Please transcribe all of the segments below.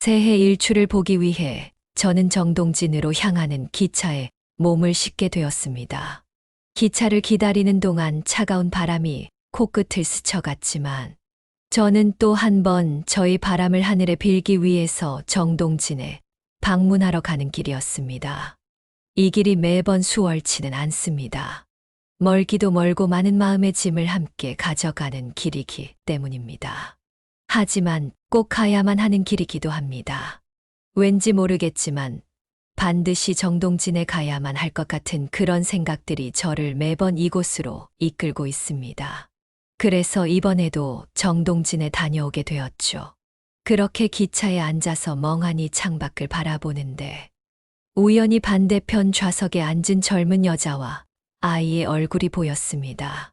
새해 일출을 보기 위해 저는 정동진으로 향하는 기차에 몸을 싣게 되었습니다. 기차를 기다리는 동안 차가운 바람이 코끝을 스쳐갔지만 저는 또 한 번 저희 바람을 하늘에 빌기 위해서 정동진에 방문하러 가는 길이었습니다. 이 길이 매번 수월치는 않습니다. 멀기도 멀고 많은 마음의 짐을 함께 가져가는 길이기 때문입니다. 하지만 꼭 가야만 하는 길이기도 합니다. 왠지 모르겠지만 반드시 정동진에 가야만 할 것 같은 그런 생각들이 저를 매번 이곳으로 이끌고 있습니다. 그래서 이번에도 정동진에 다녀오게 되었죠. 그렇게 기차에 앉아서 멍하니 창밖을 바라보는데 우연히 반대편 좌석에 앉은 젊은 여자와 아이의 얼굴이 보였습니다.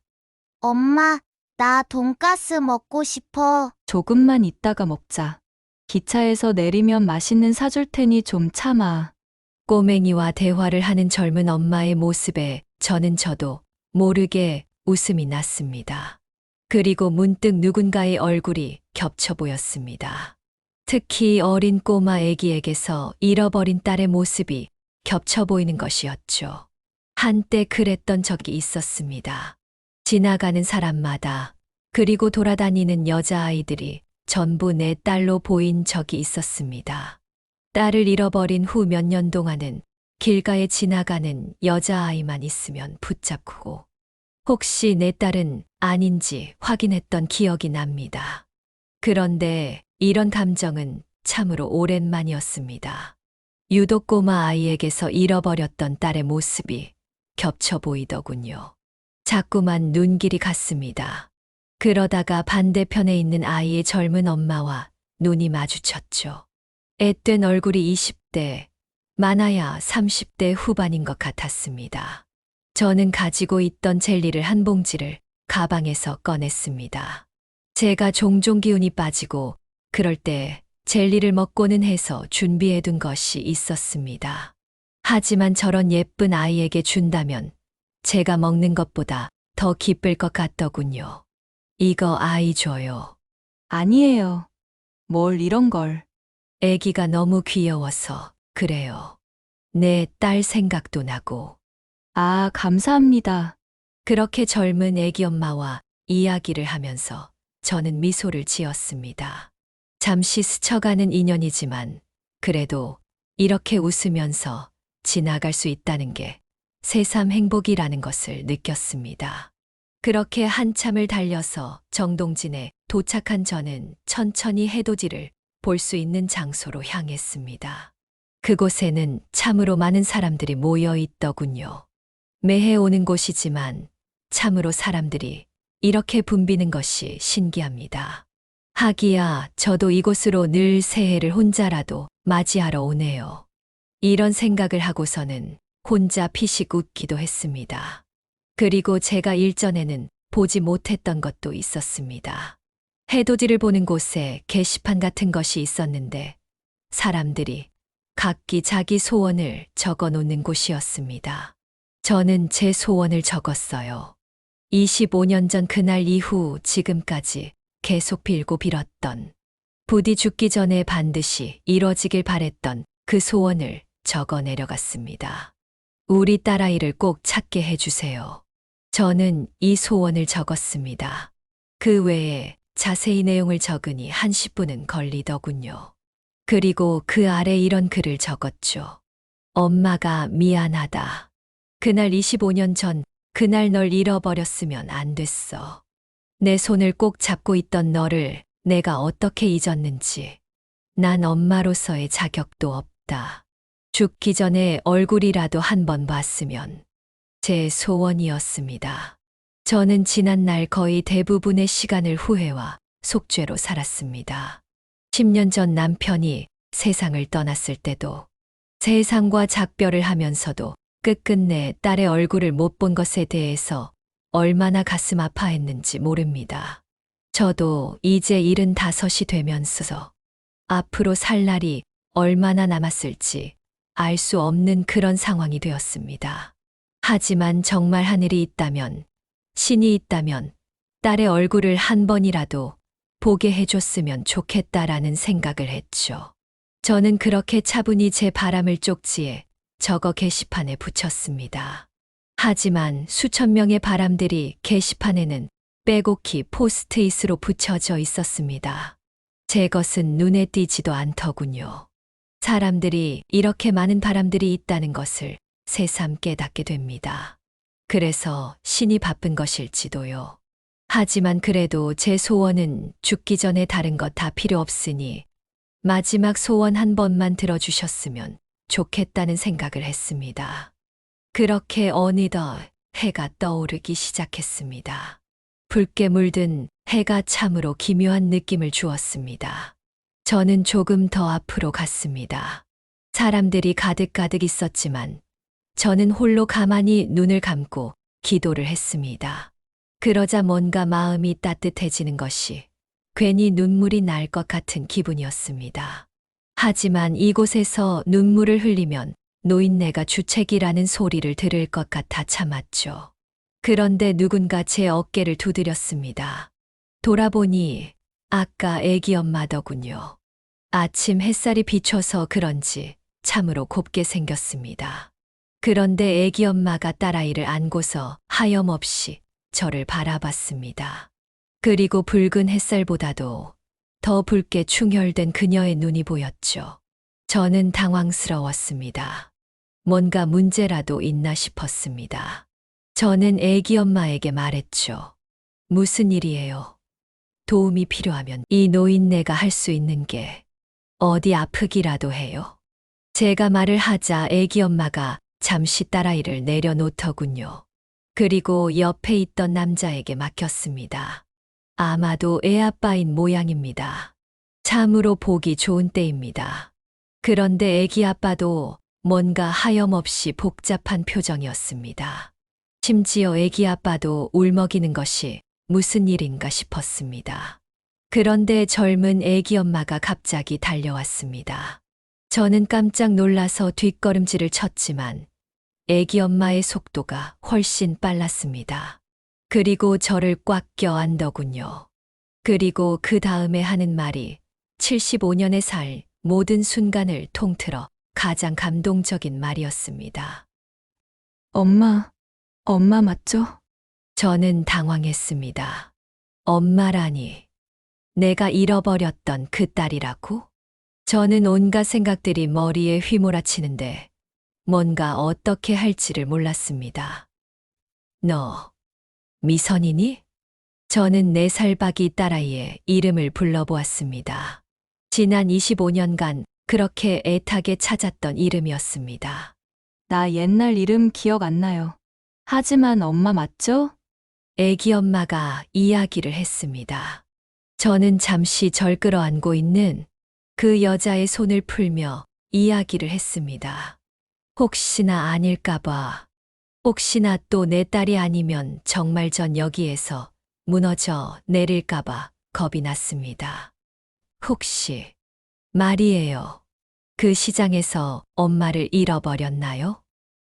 엄마, 나 돈가스 먹고 싶어. 조금만 있다가 먹자. 기차에서 내리면 맛있는 사줄 테니 좀 참아. 꼬맹이와 대화를 하는 젊은 엄마의 모습에 저도 모르게 웃음이 났습니다. 그리고 문득 누군가의 얼굴이 겹쳐 보였습니다. 특히 어린 꼬마 애기에게서 잃어버린 딸의 모습이 겹쳐 보이는 것이었죠. 한때 그랬던 적이 있었습니다. 지나가는 사람마다 그리고 돌아다니는 여자아이들이 전부 내 딸로 보인 적이 있었습니다. 딸을 잃어버린 후 몇 년 동안은 길가에 지나가는 여자아이만 있으면 붙잡고 혹시 내 딸은 아닌지 확인했던 기억이 납니다. 그런데 이런 감정은 참으로 오랜만이었습니다. 유독 꼬마 아이에게서 잃어버렸던 딸의 모습이 겹쳐 보이더군요. 자꾸만 눈길이 갔습니다. 그러다가 반대편에 있는 아이의 젊은 엄마와 눈이 마주쳤죠. 앳된 얼굴이 20대, 많아야 30대 후반인 것 같았습니다. 저는 가지고 있던 젤리를 한 봉지를 가방에서 꺼냈습니다. 제가 종종 기운이 빠지고 그럴 때 젤리를 먹고는 해서 준비해둔 것이 있었습니다. 하지만 저런 예쁜 아이에게 준다면 제가 먹는 것보다 더 기쁠 것 같더군요. 이거 아이 줘요. 아니에요. 뭘 이런 걸. 애기가 너무 귀여워서 그래요. 내 딸 생각도 나고. 아, 감사합니다. 그렇게 젊은 애기 엄마와 이야기를 하면서 저는 미소를 지었습니다. 잠시 스쳐가는 인연이지만 그래도 이렇게 웃으면서 지나갈 수 있다는 게 새삼 행복이라는 것을 느꼈습니다. 그렇게 한참을 달려서 정동진에 도착한 저는 천천히 해돋이를 볼 수 있는 장소로 향했습니다. 그곳에는 참으로 많은 사람들이 모여 있더군요. 매해 오는 곳이지만 참으로 사람들이 이렇게 붐비는 것이 신기합니다. 하기야 저도 이곳으로 늘 새해를 혼자라도 맞이하러 오네요. 이런 생각을 하고서는 혼자 피식 웃기도 했습니다. 그리고 제가 일전에는 보지 못했던 것도 있었습니다. 해돋이를 보는 곳에 게시판 같은 것이 있었는데 사람들이 각기 자기 소원을 적어 놓는 곳이었습니다. 저는 제 소원을 적었어요. 25년 전 그날 이후 지금까지 계속 빌고 빌었던, 부디 죽기 전에 반드시 이뤄지길 바랬던 그 소원을 적어 내려갔습니다. 우리 딸아이를 꼭 찾게 해주세요. 저는 이 소원을 적었습니다. 그 외에 자세히 내용을 적으니 한 10분은 걸리더군요. 그리고 그 아래 이런 글을 적었죠. 엄마가 미안하다. 그날 25년 전 그날 널 잃어버렸으면 안 됐어. 내 손을 꼭 잡고 있던 너를 내가 어떻게 잊었는지. 난 엄마로서의 자격도 없다. 죽기 전에 얼굴이라도 한 번 봤으면. 제 소원이었습니다. 저는 지난날 거의 대부분의 시간을 후회와 속죄로 살았습니다. 10년 전 남편이 세상을 떠났을 때도 세상과 작별을 하면서도 끝끝내 딸의 얼굴을 못 본 것에 대해서 얼마나 가슴 아파했는지 모릅니다. 저도 이제 75이 되면서 앞으로 살 날이 얼마나 남았을지 알 수 없는 그런 상황이 되었습니다. 하지만 정말 하늘이 있다면, 신이 있다면 딸의 얼굴을 한 번이라도 보게 해줬으면 좋겠다라는 생각을 했죠. 저는 그렇게 차분히 제 바람을 쪽지에 적어 게시판에 붙였습니다. 하지만 수천 명의 바람들이 게시판에는 빼곡히 포스트잇으로 붙여져 있었습니다. 제 것은 눈에 띄지도 않더군요. 사람들이 이렇게 많은 바람들이 있다는 것을 새삼 깨닫게 됩니다. 그래서 신이 바쁜 것일지도요. 하지만 그래도 제 소원은 죽기 전에 다른 것 다 필요 없으니 마지막 소원 한 번만 들어주셨으면 좋겠다는 생각을 했습니다. 그렇게 어느덧 해가 떠오르기 시작했습니다. 붉게 물든 해가 참으로 기묘한 느낌을 주었습니다. 저는 조금 더 앞으로 갔습니다. 사람들이 가득가득 있었지만 저는 홀로 가만히 눈을 감고 기도를 했습니다. 그러자 뭔가 마음이 따뜻해지는 것이 괜히 눈물이 날 것 같은 기분이었습니다. 하지만 이곳에서 눈물을 흘리면 노인네가 주책이라는 소리를 들을 것 같아 참았죠. 그런데 누군가 제 어깨를 두드렸습니다. 돌아보니 아까 애기 엄마더군요. 아침 햇살이 비춰서 그런지 참으로 곱게 생겼습니다. 그런데 애기 엄마가 딸아이를 안고서 하염없이 저를 바라봤습니다. 그리고 붉은 햇살보다도 더 붉게 충혈된 그녀의 눈이 보였죠. 저는 당황스러웠습니다. 뭔가 문제라도 있나 싶었습니다. 저는 애기 엄마에게 말했죠. 무슨 일이에요? 도움이 필요하면 이 노인네가 할 수 있는 게 어디 아프기라도 해요. 제가 말을 하자 애기 엄마가 잠시 딸아이를 내려놓더군요. 그리고 옆에 있던 남자에게 맡겼습니다. 아마도 애아빠인 모양입니다. 참으로 보기 좋은 때입니다. 그런데 애기 아빠도 뭔가 하염없이 복잡한 표정이었습니다. 심지어 애기 아빠도 울먹이는 것이 무슨 일인가 싶었습니다. 그런데 젊은 애기 엄마가 갑자기 달려왔습니다. 저는 깜짝 놀라서 뒷걸음질을 쳤지만 애기 엄마의 속도가 훨씬 빨랐습니다. 그리고 저를 꽉 껴안더군요. 그리고 그 다음에 하는 말이 75년의 살 모든 순간을 통틀어 가장 감동적인 말이었습니다. 엄마 맞죠? 저는 당황했습니다. 엄마라니. 내가 잃어버렸던 그 딸이라고? 저는 온갖 생각들이 머리에 휘몰아치는데 뭔가 어떻게 할지를 몰랐습니다. 너, 미선이니? 저는 4살 박이 딸아이의 이름을 불러보았습니다. 지난 25년간 그렇게 애타게 찾았던 이름이었습니다. 나 옛날 이름 기억 안 나요. 하지만 엄마 맞죠? 애기 엄마가 이야기를 했습니다. 저는 잠시 절 끌어안고 있는 그 여자의 손을 풀며 이야기를 했습니다. 혹시나 아닐까봐, 혹시나 또 내 딸이 아니면 정말 전 여기에서 무너져 내릴까봐 겁이 났습니다. 혹시 말이에요. 그 시장에서 엄마를 잃어버렸나요?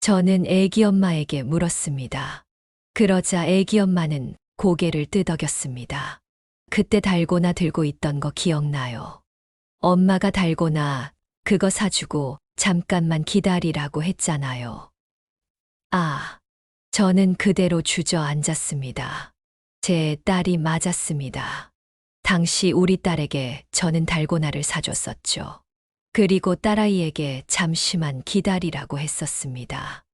저는 애기 엄마에게 물었습니다. 그러자 애기 엄마는 고개를 끄덕였습니다. 그때 달고나 들고 있던 거 기억나요? 엄마가 달고나 그거 사주고 잠깐만 기다리라고 했잖아요. 아, 저는 그대로 주저앉았습니다. 제 딸이 맞았습니다. 당시 우리 딸에게 저는 달고나를 사줬었죠. 그리고 딸아이에게 잠시만 기다리라고 했었습니다.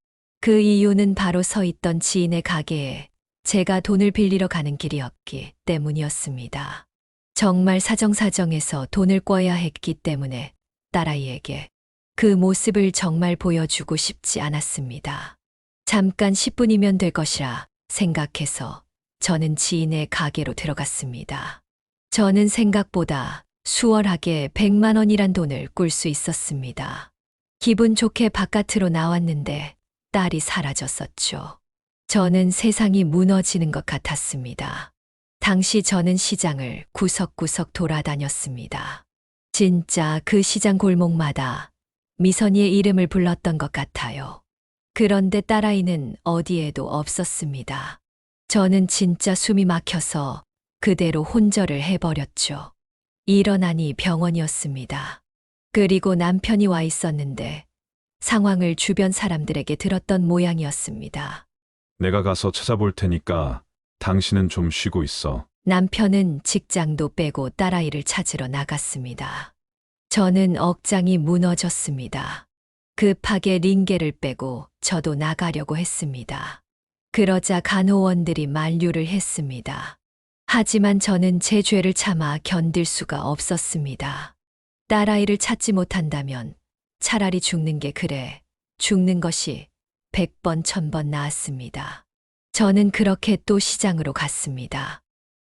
그 이유는 바로 서 있던 지인의 가게에 제가 돈을 빌리러 가는 길이었기 때문이었습니다. 정말 사정사정해서 돈을 꿔야 했기 때문에 딸아이에게 그 모습을 정말 보여주고 싶지 않았습니다. 잠깐 10분이면 될 것이라 생각해서 저는 지인의 가게로 들어갔습니다. 저는 생각보다 수월하게 100만 원이란 돈을 꿀 수 있었습니다. 기분 좋게 바깥으로 나왔는데 딸이 사라졌었죠. 저는 세상이 무너지는 것 같았습니다. 당시 저는 시장을 구석구석 돌아다녔습니다. 진짜 그 시장 골목마다 미선이의 이름을 불렀던 것 같아요. 그런데 딸아이는 어디에도 없었습니다. 저는 진짜 숨이 막혀서 그대로 혼절을 해버렸죠. 일어나니 병원이었습니다. 그리고 남편이 와 있었는데 상황을 주변 사람들에게 들었던 모양이었습니다. 내가 가서 찾아볼 테니까 당신은 좀 쉬고 있어. 남편은 직장도 빼고 딸아이를 찾으러 나갔습니다. 저는 억장이 무너졌습니다. 급하게 링게를 빼고 저도 나가려고 했습니다. 그러자 간호원들이 만류를 했습니다. 하지만 저는 제 죄를 참아 견딜 수가 없었습니다. 딸아이를 찾지 못한다면 차라리 죽는 게 그래, 죽는 것이 100번, 1000번 나았습니다. 저는 그렇게 또 시장으로 갔습니다.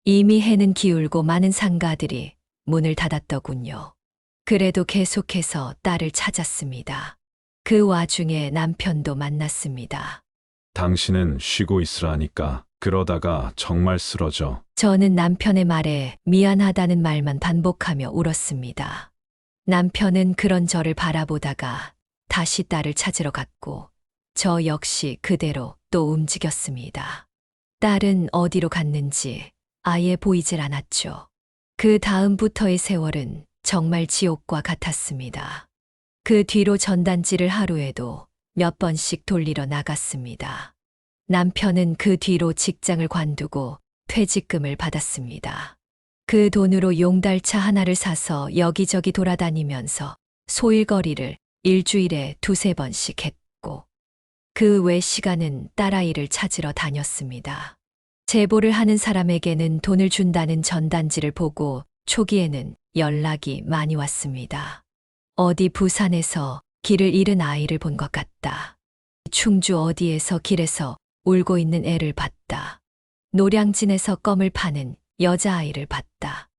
이미 해는 기울고 많은 상가들이 문을 닫았더군요. 그래도 계속해서 딸을 찾았습니다. 그 와중에 남편도 만났습니다. 당신은 쉬고 있으라니까. 그러다가 정말 쓰러져. 저는 남편의 말에 미안하다는 말만 반복하며 울었습니다. 남편은 그런 저를 바라보다가 다시 딸을 찾으러 갔고 저 역시 그대로 또 움직였습니다. 딸은 어디로 갔는지 아예 보이질 않았죠. 그 다음부터의 세월은 정말 지옥과 같았습니다. 그 뒤로 전단지를 하루에도 몇 번씩 돌리러 나갔습니다. 남편은 그 뒤로 직장을 관두고 퇴직금을 받았습니다. 그 돈으로 용달차 하나를 사서 여기저기 돌아다니면서 소일거리를 일주일에 2~3번씩 했고 그 외 시간은 딸아이를 찾으러 다녔습니다. 제보를 하는 사람에게는 돈을 준다는 전단지를 보고 초기에는 연락이 많이 왔습니다. 어디 부산에서 길을 잃은 아이를 본 것 같다. 충주 어디에서 길에서 울고 있는 애를 봤다. 노량진에서 껌을 파는 여자아이를 봤다.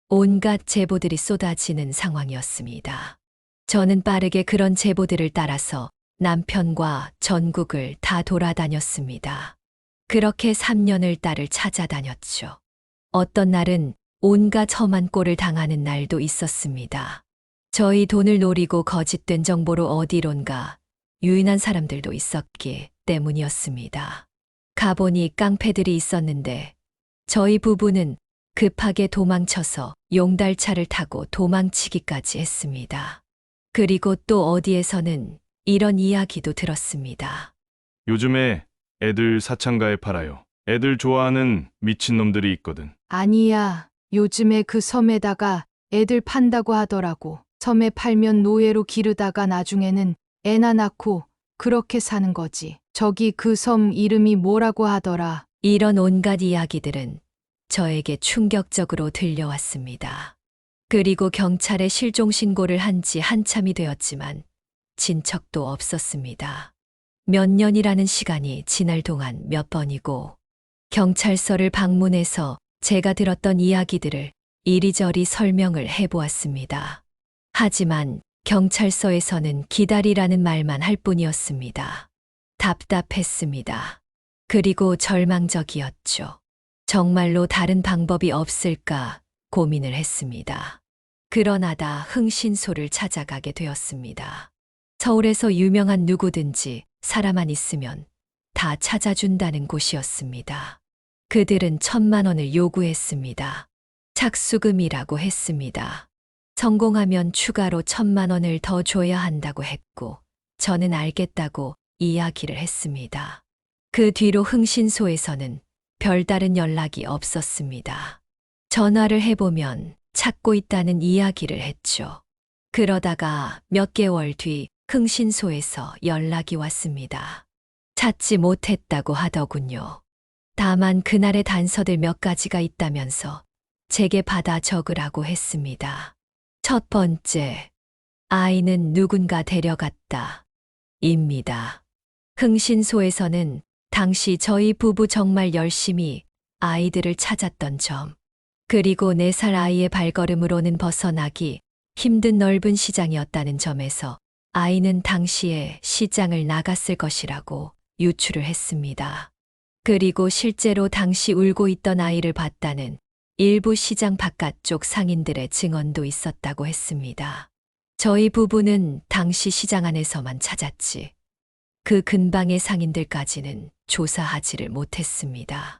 온갖 제보들이 쏟아지는 상황이었습니다. 저는 빠르게 그런 제보들을 따라서 남편과 전국을 다 돌아다녔습니다. 그렇게 3년을 딸을 찾아다녔죠. 어떤 날은 온갖 험한 꼴을 당하는 날도 있었습니다. 저희 돈을 노리고 거짓된 정보로 어디론가 유인한 사람들도 있었기 때문이었습니다. 가보니 깡패들이 있었는데 저희 부부는 급하게 도망쳐서 용달차를 타고 도망치기까지 했습니다. 그리고 또 어디에서는 이런 이야기도 들었습니다. 요즘에 애들 사창가에 팔아요. 애들 좋아하는 미친놈들이 있거든. 아니야. 요즘에 그 섬에다가 애들 판다고 하더라고. 섬에 팔면 노예로 기르다가 나중에는 애나 낳고 그렇게 사는 거지. 저기 그 섬 이름이 뭐라고 하더라. 이런 온갖 이야기들은 저에게 충격적으로 들려왔습니다. 그리고 경찰에 실종 신고를 한 지 한참이 되었지만 진척도 없었습니다. 몇 년이라는 시간이 지날 동안 몇 번이고 경찰서를 방문해서 제가 들었던 이야기들을 이리저리 설명을 해보았습니다. 하지만 경찰서에서는 기다리라는 말만 할 뿐이었습니다. 답답했습니다. 그리고 절망적이었죠. 정말로 다른 방법이 없을까 고민을 했습니다. 그러나다 흥신소를 찾아가게 되었습니다. 서울에서 유명한 누구든지 사람만 있으면 다 찾아준다는 곳이었습니다. 그들은 1000만 원을 요구했습니다. 착수금이라고 했습니다. 성공하면 추가로 1000만 원을 더 줘야 한다고 했고 저는 알겠다고 이야기를 했습니다. 그 뒤로 흥신소에서는 별다른 연락이 없었습니다. 전화를 해보면 찾고 있다는 이야기를 했죠. 그러다가 몇 개월 뒤 흥신소에서 연락이 왔습니다. 찾지 못했다고 하더군요. 다만 그날의 단서들 몇 가지가 있다면서 제게 받아 적으라고 했습니다. 첫 번째, 아이는 누군가 데려갔다. 입니다. 흥신소에서는 당시 저희 부부 정말 열심히 아이들을 찾았던 점, 그리고 4살 아이의 발걸음으로는 벗어나기 힘든 넓은 시장이었다는 점에서 아이는 당시에 시장을 나갔을 것이라고 유추를 했습니다. 그리고 실제로 당시 울고 있던 아이를 봤다는 일부 시장 바깥쪽 상인들의 증언도 있었다고 했습니다. 저희 부부는 당시 시장 안에서만 찾았지 그 근방의 상인들까지는 조사하지를 못했습니다.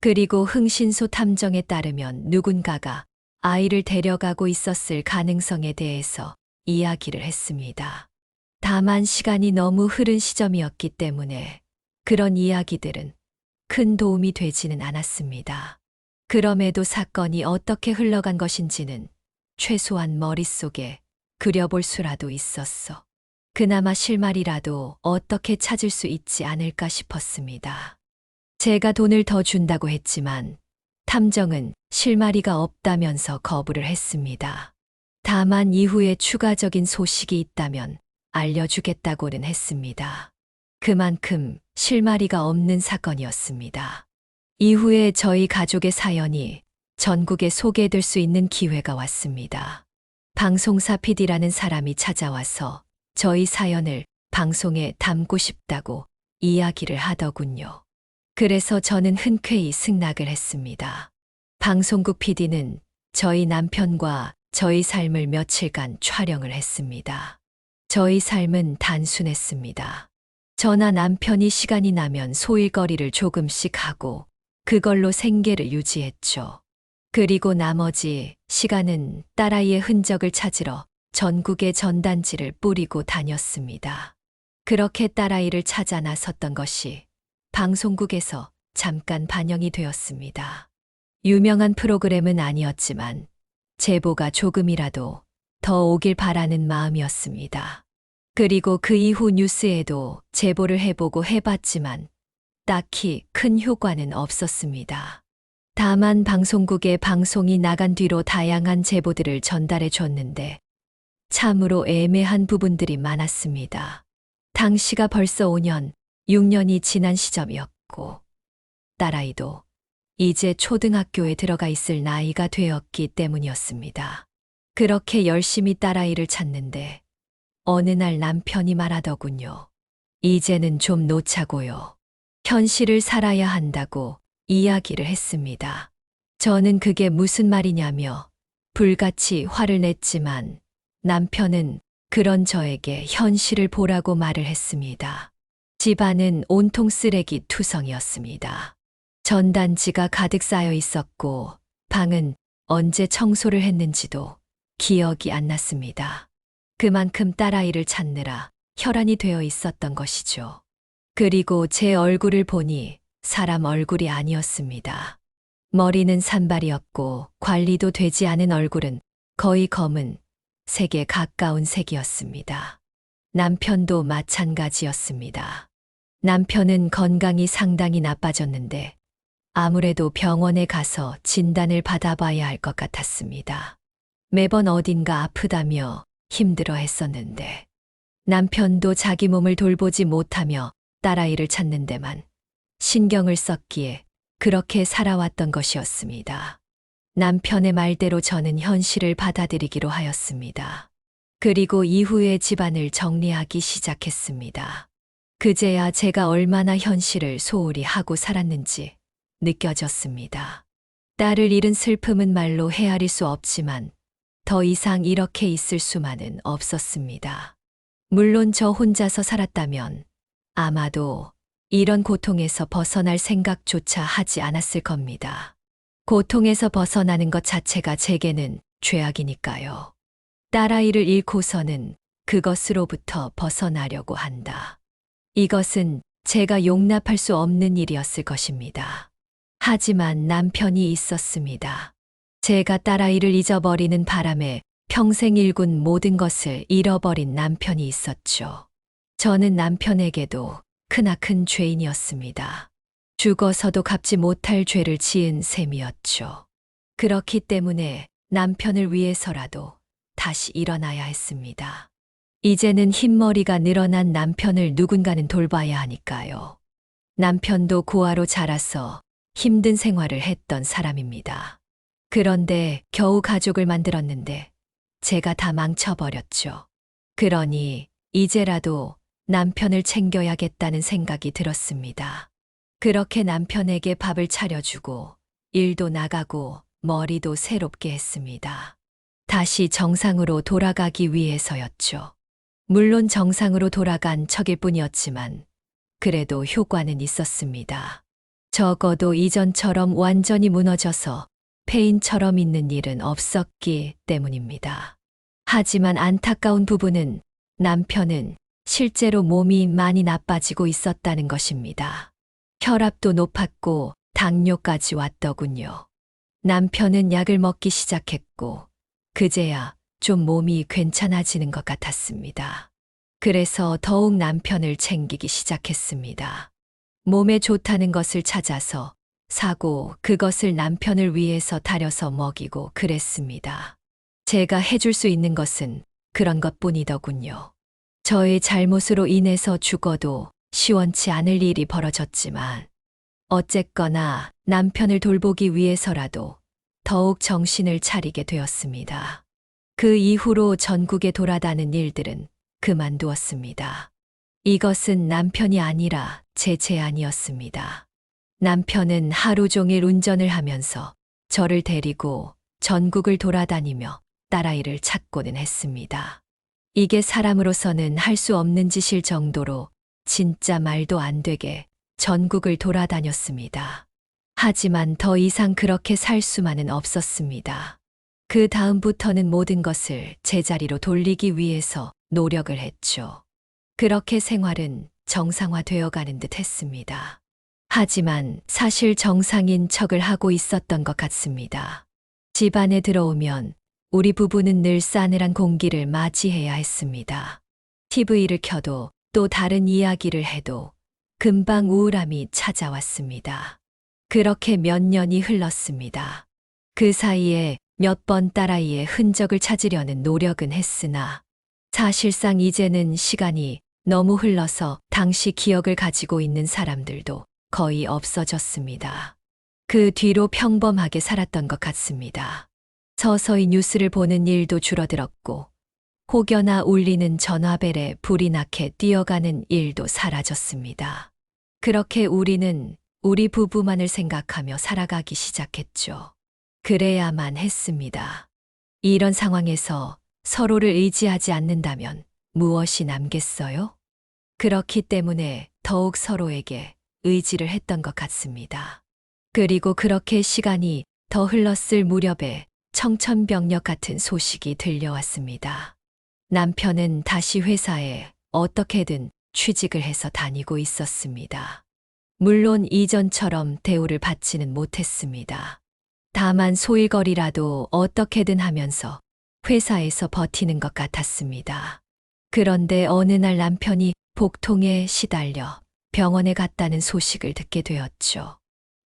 그리고 흥신소 탐정에 따르면 누군가가 아이를 데려가고 있었을 가능성에 대해서 이야기를 했습니다. 다만 시간이 너무 흐른 시점이었기 때문에 그런 이야기들은 큰 도움이 되지는 않았습니다. 그럼에도 사건이 어떻게 흘러간 것인지는 최소한 머릿속에 그려볼 수라도 있었어. 그나마 실마리라도 어떻게 찾을 수 있지 않을까 싶었습니다. 제가 돈을 더 준다고 했지만 탐정은 실마리가 없다면서 거부를 했습니다. 다만 이후에 추가적인 소식이 있다면 알려주겠다고는 했습니다. 그만큼 실마리가 없는 사건이었습니다. 이후에 저희 가족의 사연이 전국에 소개될 수 있는 기회가 왔습니다. 방송사 PD라는 사람이 찾아와서 저희 사연을 방송에 담고 싶다고 이야기를 하더군요. 그래서 저는 흔쾌히 승낙을 했습니다. 방송국 PD는 저희 남편과 저희 삶을 며칠간 촬영을 했습니다. 저희 삶은 단순했습니다. 저나 남편이 시간이 나면 소일거리를 조금씩 하고 그걸로 생계를 유지했죠. 그리고 나머지 시간은 딸아이의 흔적을 찾으러 전국의 전단지를 뿌리고 다녔습니다. 그렇게 딸아이를 찾아 나섰던 것이 방송국에서 잠깐 반영이 되었습니다. 유명한 프로그램은 아니었지만 제보가 조금이라도 더 오길 바라는 마음이었습니다. 그리고 그 이후 뉴스에도 제보를 해보고 해봤지만 딱히 큰 효과는 없었습니다. 다만 방송국에 방송이 나간 뒤로 다양한 제보들을 전달해 줬는데 참으로 애매한 부분들이 많았습니다. 당시가 벌써 5년, 6년이 지난 시점이었고 딸아이도 이제 초등학교에 들어가 있을 나이가 되었기 때문이었습니다. 그렇게 열심히 딸아이를 찾는데 어느 날 남편이 말하더군요. 이제는 좀 놓자고요. 현실을 살아야 한다고 이야기를 했습니다. 저는 그게 무슨 말이냐며 불같이 화를 냈지만 남편은 그런 저에게 현실을 보라고 말을 했습니다. 집안은 온통 쓰레기 투성이었습니다. 전단지가 가득 쌓여 있었고 방은 언제 청소를 했는지도 기억이 안 났습니다. 그만큼 딸아이를 찾느라 혈안이 되어 있었던 것이죠. 그리고 제 얼굴을 보니 사람 얼굴이 아니었습니다. 머리는 산발이었고 관리도 되지 않은 얼굴은 거의 검은 색에 가까운 색이었습니다. 남편도 마찬가지였습니다. 남편은 건강이 상당히 나빠졌는데 아무래도 병원에 가서 진단을 받아봐야 할 것 같았습니다. 매번 어딘가 아프다며 힘들어 했었는데 남편도 자기 몸을 돌보지 못하며 딸아이를 찾는 데만 신경을 썼기에 그렇게 살아왔던 것이었습니다. 남편의 말대로 저는 현실을 받아들이기로 하였습니다. 그리고 이후에 집안을 정리하기 시작했습니다. 그제야 제가 얼마나 현실을 소홀히 하고 살았는지 느껴졌습니다. 딸을 잃은 슬픔은 말로 헤아릴 수 없지만 더 이상 이렇게 있을 수만은 없었습니다. 물론 저 혼자서 살았다면 아마도 이런 고통에서 벗어날 생각조차 하지 않았을 겁니다. 고통에서 벗어나는 것 자체가 제게는 죄악이니까요. 딸아이를 잃고서는 그것으로부터 벗어나려고 한다. 이것은 제가 용납할 수 없는 일이었을 것입니다. 하지만 남편이 있었습니다. 제가 딸아이를 잊어버리는 바람에 평생 일군 모든 것을 잃어버린 남편이 있었죠. 저는 남편에게도 크나큰 죄인이었습니다. 죽어서도 갚지 못할 죄를 지은 셈이었죠. 그렇기 때문에 남편을 위해서라도 다시 일어나야 했습니다. 이제는 흰머리가 늘어난 남편을 누군가는 돌봐야 하니까요. 남편도 고아로 자라서 힘든 생활을 했던 사람입니다. 그런데 겨우 가족을 만들었는데 제가 다 망쳐버렸죠. 그러니 이제라도 남편을 챙겨야겠다는 생각이 들었습니다. 그렇게 남편에게 밥을 차려주고 일도 나가고 머리도 새롭게 했습니다. 다시 정상으로 돌아가기 위해서였죠. 물론 정상으로 돌아간 척일 뿐이었지만 그래도 효과는 있었습니다. 적어도 이전처럼 완전히 무너져서 폐인처럼 있는 일은 없었기 때문입니다. 하지만 안타까운 부분은 남편은 실제로 몸이 많이 나빠지고 있었다는 것입니다. 혈압도 높았고 당뇨까지 왔더군요. 남편은 약을 먹기 시작했고 그제야 좀 몸이 괜찮아지는 것 같았습니다. 그래서 더욱 남편을 챙기기 시작했습니다. 몸에 좋다는 것을 찾아서 사고 그것을 남편을 위해서 다려서 먹이고 그랬습니다. 제가 해줄 수 있는 것은 그런 것뿐이더군요. 저의 잘못으로 인해서 죽어도 시원치 않을 일이 벌어졌지만 어쨌거나 남편을 돌보기 위해서라도 더욱 정신을 차리게 되었습니다. 그 이후로 전국에 돌아다니는 일들은 그만두었습니다. 이것은 남편이 아니라 제 제안이었습니다. 남편은 하루 종일 운전을 하면서 저를 데리고 전국을 돌아다니며 딸아이를 찾고는 했습니다. 이게 사람으로서는 할 수 없는 짓일 정도로 진짜 말도 안 되게 전국을 돌아다녔습니다. 하지만 더 이상 그렇게 살 수만은 없었습니다. 그 다음부터는 모든 것을 제자리로 돌리기 위해서 노력을 했죠. 그렇게 생활은 정상화되어 가는 듯 했습니다. 하지만 사실 정상인 척을 하고 있었던 것 같습니다. 집 안에 들어오면 우리 부부는 늘 싸늘한 공기를 맞이해야 했습니다. TV를 켜도 또 다른 이야기를 해도 금방 우울함이 찾아왔습니다. 그렇게 몇 년이 흘렀습니다. 그 사이에 몇 번 딸아이의 흔적을 찾으려는 노력은 했으나 사실상 이제는 시간이 너무 흘러서 당시 기억을 가지고 있는 사람들도 거의 없어졌습니다. 그 뒤로 평범하게 살았던 것 같습니다. 서서히 뉴스를 보는 일도 줄어들었고 혹여나 울리는 전화벨에 불이 나게 뛰어가는 일도 사라졌습니다. 그렇게 우리는 우리 부부만을 생각하며 살아가기 시작했죠. 그래야만 했습니다. 이런 상황에서 서로를 의지하지 않는다면 무엇이 남겠어요? 그렇기 때문에 더욱 서로에게 의지를 했던 것 같습니다. 그리고 그렇게 시간이 더 흘렀을 무렵에 청천벽력 같은 소식이 들려왔습니다. 남편은 다시 회사에 어떻게든 취직을 해서 다니고 있었습니다. 물론 이전처럼 대우를 받지는 못했습니다. 다만 소일거리라도 어떻게든 하면서 회사에서 버티는 것 같았습니다. 그런데 어느 날 남편이 복통에 시달려 병원에 갔다는 소식을 듣게 되었죠.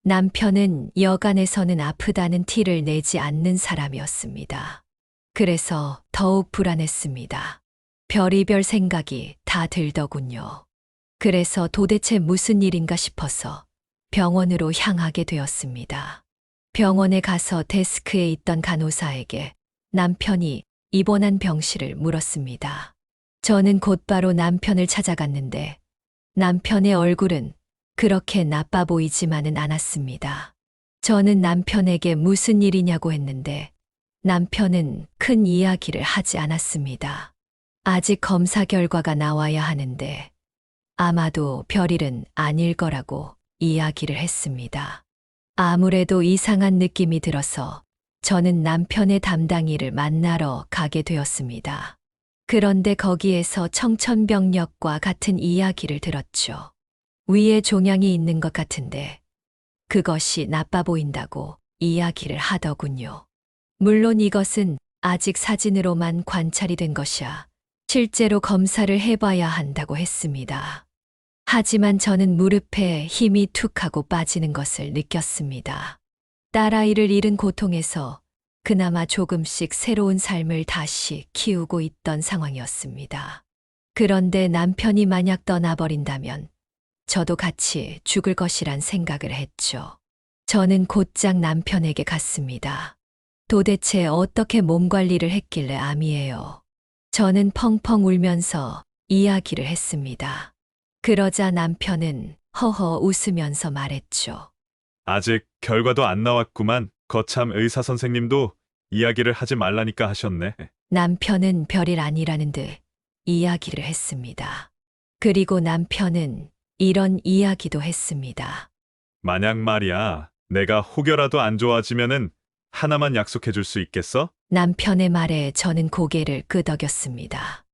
남편은 여간에서는 아프다는 티를 내지 않는 사람이었습니다. 그래서 더욱 불안했습니다. 별의별 생각이 다 들더군요. 그래서 도대체 무슨 일인가 싶어서 병원으로 향하게 되었습니다. 병원에 가서 데스크에 있던 간호사에게 남편이 입원한 병실을 물었습니다. 저는 곧바로 남편을 찾아갔는데 남편의 얼굴은 그렇게 나빠 보이지만은 않았습니다. 저는 남편에게 무슨 일이냐고 했는데 남편은 큰 이야기를 하지 않았습니다. 아직 검사 결과가 나와야 하는데 아마도 별일은 아닐 거라고 이야기를 했습니다. 아무래도 이상한 느낌이 들어서 저는 남편의 담당이를 만나러 가게 되었습니다. 그런데 거기에서 청천벽력과 같은 이야기를 들었죠. 위에 종양이 있는 것 같은데 그것이 나빠 보인다고 이야기를 하더군요. 물론 이것은 아직 사진으로만 관찰이 된 것이야 실제로 검사를 해봐야 한다고 했습니다. 하지만 저는 무릎에 힘이 툭 하고 빠지는 것을 느꼈습니다. 딸아이를 잃은 고통에서 그나마 조금씩 새로운 삶을 다시 키우고 있던 상황이었습니다. 그런데 남편이 만약 떠나버린다면 저도 같이 죽을 것이란 생각을 했죠. 저는 곧장 남편에게 갔습니다. 도대체 어떻게 몸 관리를 했길래 암이에요. 저는 펑펑 울면서 이야기를 했습니다. 그러자 남편은 허허 웃으면서 말했죠. 아직 결과도 안 나왔구만. 거참 의사 선생님도 이야기를 하지 말라니까 하셨네. 남편은 별일 아니라는 듯 이야기를 했습니다. 그리고 남편은 이런 이야기도 했습니다. 만약 말이야, 내가 혹여라도 안 좋아지면은 하나만 약속해 줄 수 있겠어? 남편의 말에 저는 고개를 끄덕였습니다.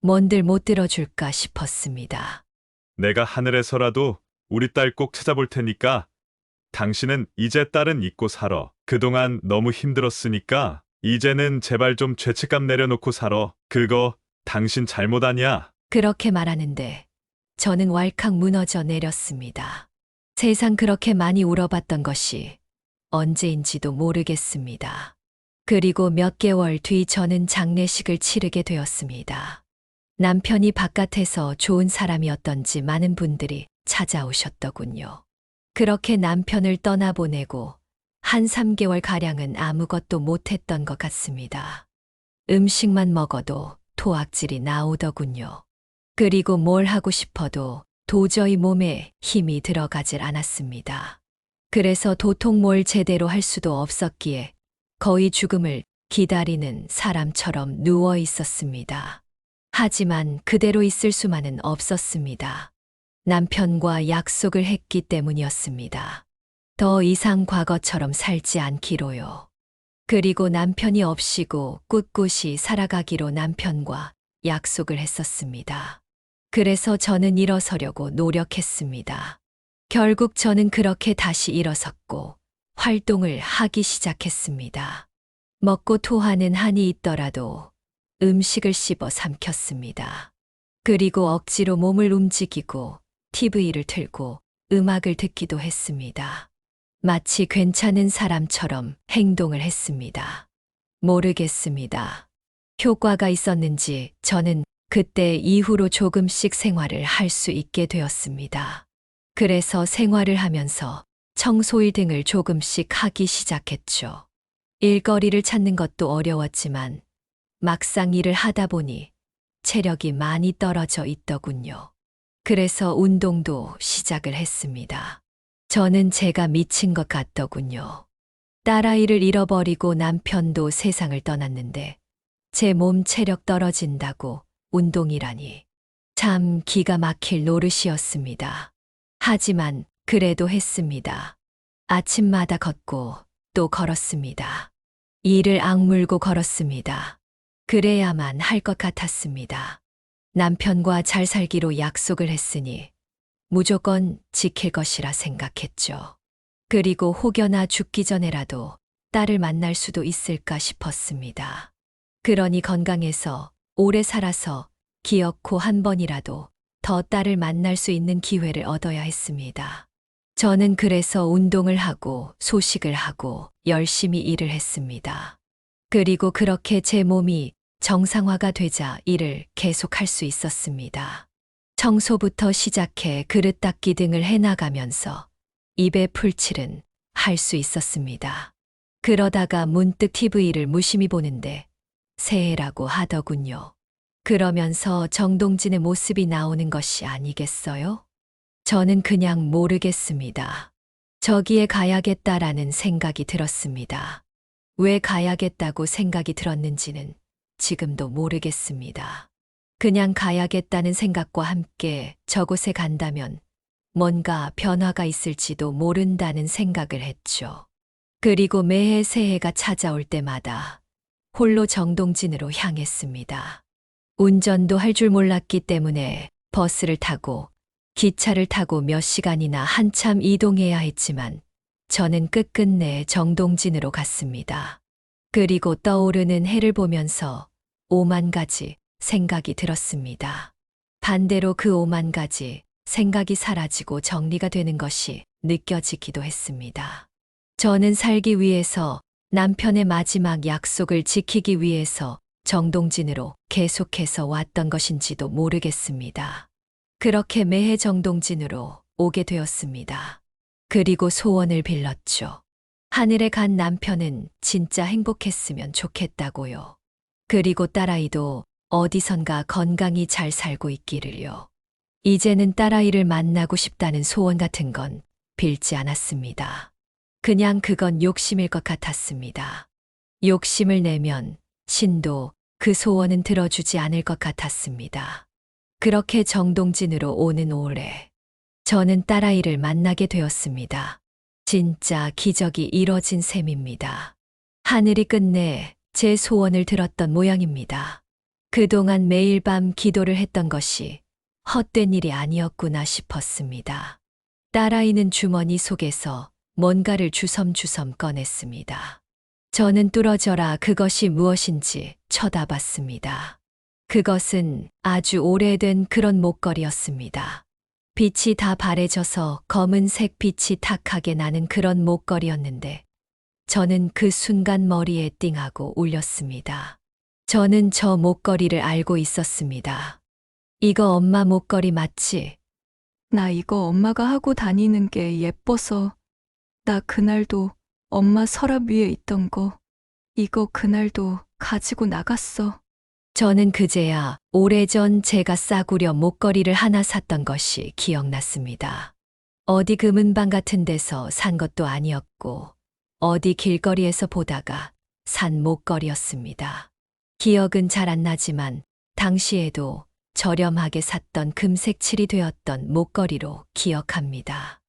뭔들 못 들어줄까 싶었습니다. 내가 하늘에서라도 우리 딸 꼭 찾아볼 테니까 당신은 이제 딸은 잊고 살아. 그동안 너무 힘들었으니까 이제는 제발 좀 죄책감 내려놓고 살아. 그거 당신 잘못 아니야. 그렇게 말하는데 저는 왈칵 무너져 내렸습니다. 세상 그렇게 많이 울어봤던 것이 언제인지도 모르겠습니다. 그리고 몇 개월 뒤 저는 장례식을 치르게 되었습니다. 남편이 바깥에서 좋은 사람이었던지 많은 분들이 찾아오셨더군요. 그렇게 남편을 떠나보내고 한 3개월가량은 아무것도 못했던 것 같습니다. 음식만 먹어도 토악질이 나오더군요. 그리고 뭘 하고 싶어도 도저히 몸에 힘이 들어가질 않았습니다. 그래서 도통 뭘 제대로 할 수도 없었기에 거의 죽음을 기다리는 사람처럼 누워 있었습니다. 하지만 그대로 있을 수만은 없었습니다. 남편과 약속을 했기 때문이었습니다. 더 이상 과거처럼 살지 않기로요. 그리고 남편이 없이고 꿋꿋이 살아가기로 남편과 약속을 했었습니다. 그래서 저는 일어서려고 노력했습니다. 결국 저는 그렇게 다시 일어섰고 활동을 하기 시작했습니다. 먹고 토하는 한이 있더라도 음식을 씹어 삼켰습니다. 그리고 억지로 몸을 움직이고 TV를 틀고 음악을 듣기도 했습니다. 마치 괜찮은 사람처럼 행동을 했습니다. 모르겠습니다. 효과가 있었는지 저는 그때 이후로 조금씩 생활을 할 수 있게 되었습니다. 그래서 생활을 하면서 청소일 등을 조금씩 하기 시작했죠. 일거리를 찾는 것도 어려웠지만 막상 일을 하다 보니 체력이 많이 떨어져 있더군요. 그래서 운동도 시작을 했습니다. 저는 제가 미친 것 같더군요. 딸아이를 잃어버리고 남편도 세상을 떠났는데 제 몸 체력 떨어진다고 운동이라니. 참 기가 막힐 노릇이었습니다. 하지만 그래도 했습니다. 아침마다 걷고 또 걸었습니다. 이를 악물고 걸었습니다. 그래야만 할 것 같았습니다. 남편과 잘 살기로 약속을 했으니 무조건 지킬 것이라 생각했죠. 그리고 혹여나 죽기 전에라도 딸을 만날 수도 있을까 싶었습니다. 그러니 건강해서 오래 살아서 기어코 한 번이라도 더 딸을 만날 수 있는 기회를 얻어야 했습니다. 저는 그래서 운동을 하고 소식을 하고 열심히 일을 했습니다. 그리고 그렇게 제 몸이 정상화가 되자 일을 계속할 수 있었습니다. 청소부터 시작해 그릇 닦기 등을 해나가면서 입에 풀칠은 할 수 있었습니다. 그러다가 문득 TV를 무심히 보는데 새해라고 하더군요. 그러면서 정동진의 모습이 나오는 것이 아니겠어요? 저는 그냥 모르겠습니다. 저기에 가야겠다라는 생각이 들었습니다. 왜 가야겠다고 생각이 들었는지는 지금도 모르겠습니다. 그냥 가야겠다는 생각과 함께 저곳에 간다면 뭔가 변화가 있을지도 모른다는 생각을 했죠. 그리고 매해 새해가 찾아올 때마다 홀로 정동진으로 향했습니다. 운전도 할 줄 몰랐기 때문에 버스를 타고 기차를 타고 몇 시간이나 한참 이동해야 했지만 저는 끝끝내 정동진으로 갔습니다. 그리고 떠오르는 해를 보면서 5만 가지 생각이 들었습니다. 반대로 그 5만 가지 생각이 사라지고 정리가 되는 것이 느껴지기도 했습니다. 저는 살기 위해서 남편의 마지막 약속을 지키기 위해서 정동진으로 계속해서 왔던 것인지도 모르겠습니다. 그렇게 매해 정동진으로 오게 되었습니다. 그리고 소원을 빌렸죠. 하늘에 간 남편은 진짜 행복했으면 좋겠다고요. 그리고 딸아이도 어디선가 건강히 잘 살고 있기를요. 이제는 딸아이를 만나고 싶다는 소원 같은 건 빌지 않았습니다. 그냥 그건 욕심일 것 같았습니다. 욕심을 내면 신도 그 소원은 들어주지 않을 것 같았습니다. 그렇게 정동진으로 오는 올해 저는 딸아이를 만나게 되었습니다. 진짜 기적이 이뤄진 셈입니다. 하늘이 끝내 제 소원을 들었던 모양입니다. 그동안 매일 밤 기도를 했던 것이 헛된 일이 아니었구나 싶었습니다. 딸아이는 주머니 속에서 뭔가를 주섬주섬 꺼냈습니다. 저는 뚫어져라 그것이 무엇인지 쳐다봤습니다. 그것은 아주 오래된 그런 목걸이였습니다. 빛이 다 바래져서 검은색 빛이 탁하게 나는 그런 목걸이였는데 저는 그 순간 머리에 띵하고 울렸습니다. 저는 저 목걸이를 알고 있었습니다. 이거 엄마 목걸이 맞지? 나 이거 엄마가 하고 다니는 게 예뻐서. 나 그날도 엄마 서랍 위에 있던 거, 이거 그날도 가지고 나갔어. 저는 그제야 오래전 제가 싸구려 목걸이를 하나 샀던 것이 기억났습니다. 어디 금은방 같은 데서 산 것도 아니었고 어디 길거리에서 보다가 산 목걸이였습니다. 기억은 잘 안 나지만 당시에도 저렴하게 샀던 금색 칠이 되었던 목걸이로 기억합니다.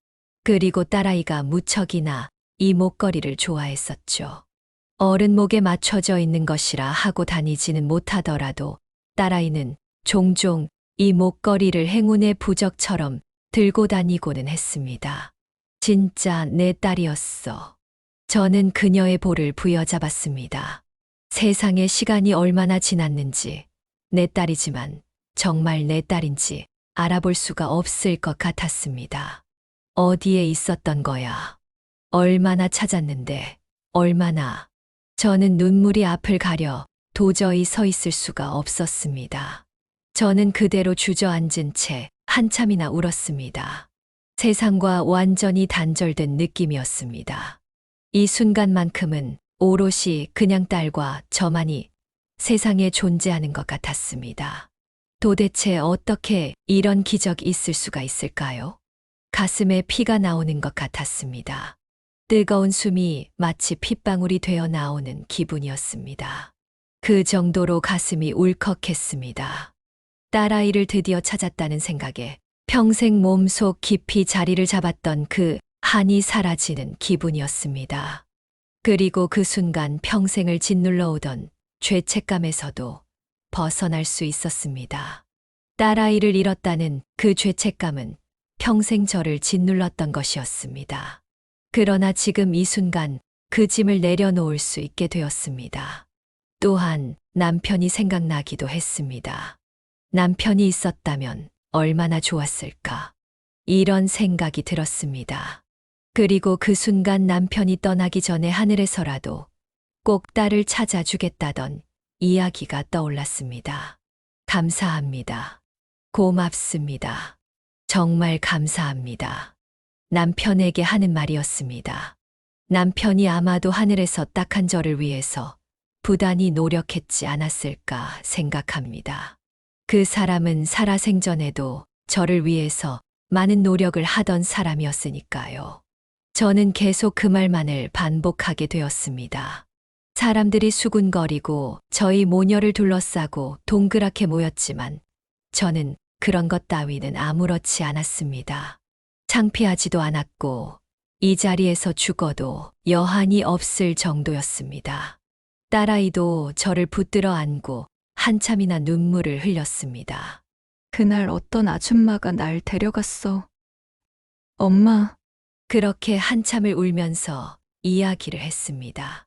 그리고 딸아이가 무척이나 이 목걸이를 좋아했었죠. 어른 목에 맞춰져 있는 것이라 하고 다니지는 못하더라도 딸아이는 종종 이 목걸이를 행운의 부적처럼 들고 다니고는 했습니다. 진짜 내 딸이었어. 저는 그녀의 볼을 부여잡았습니다. 세상에 시간이 얼마나 지났는지 내 딸이지만 정말 내 딸인지 알아볼 수가 없을 것 같았습니다. 어디에 있었던 거야? 얼마나 찾았는데, 얼마나. 저는 눈물이 앞을 가려 도저히 서 있을 수가 없었습니다. 저는 그대로 주저앉은 채 한참이나 울었습니다. 세상과 완전히 단절된 느낌이었습니다. 이 순간만큼은 오롯이 그냥 딸과 저만이 세상에 존재하는 것 같았습니다. 도대체 어떻게 이런 기적이 있을 수가 있을까요? 가슴에 피가 나오는 것 같았습니다. 뜨거운 숨이 마치 핏방울이 되어 나오는 기분이었습니다. 그 정도로 가슴이 울컥했습니다. 딸아이를 드디어 찾았다는 생각에 평생 몸속 깊이 자리를 잡았던 그 한이 사라지는 기분이었습니다. 그리고 그 순간 평생을 짓눌러 오던 죄책감에서도 벗어날 수 있었습니다. 딸아이를 잃었다는 그 죄책감은 평생 저를 짓눌렀던 것이었습니다. 그러나 지금 이 순간 그 짐을 내려놓을 수 있게 되었습니다. 또한 남편이 생각나기도 했습니다. 남편이 있었다면 얼마나 좋았을까. 이런 생각이 들었습니다. 그리고 그 순간 남편이 떠나기 전에 하늘에서라도 꼭 딸을 찾아주겠다던 이야기가 떠올랐습니다. 감사합니다. 고맙습니다. 정말 감사합니다. 남편에게 하는 말이었습니다. 남편이 아마도 하늘에서 딱한 저를 위해서 부단히 노력했지 않았을까 생각합니다. 그 사람은 살아생전에도 저를 위해서 많은 노력을 하던 사람이었으니까요. 저는 계속 그 말만을 반복하게 되었습니다. 사람들이 수군거리고 저희 모녀를 둘러싸고 동그랗게 모였지만 저는 그런 것 따위는 아무렇지 않았습니다. 창피하지도 않았고 이 자리에서 죽어도 여한이 없을 정도였습니다. 딸아이도 저를 붙들어 안고 한참이나 눈물을 흘렸습니다. 그날 어떤 아줌마가 날 데려갔어. 엄마, 그렇게 한참을 울면서 이야기를 했습니다.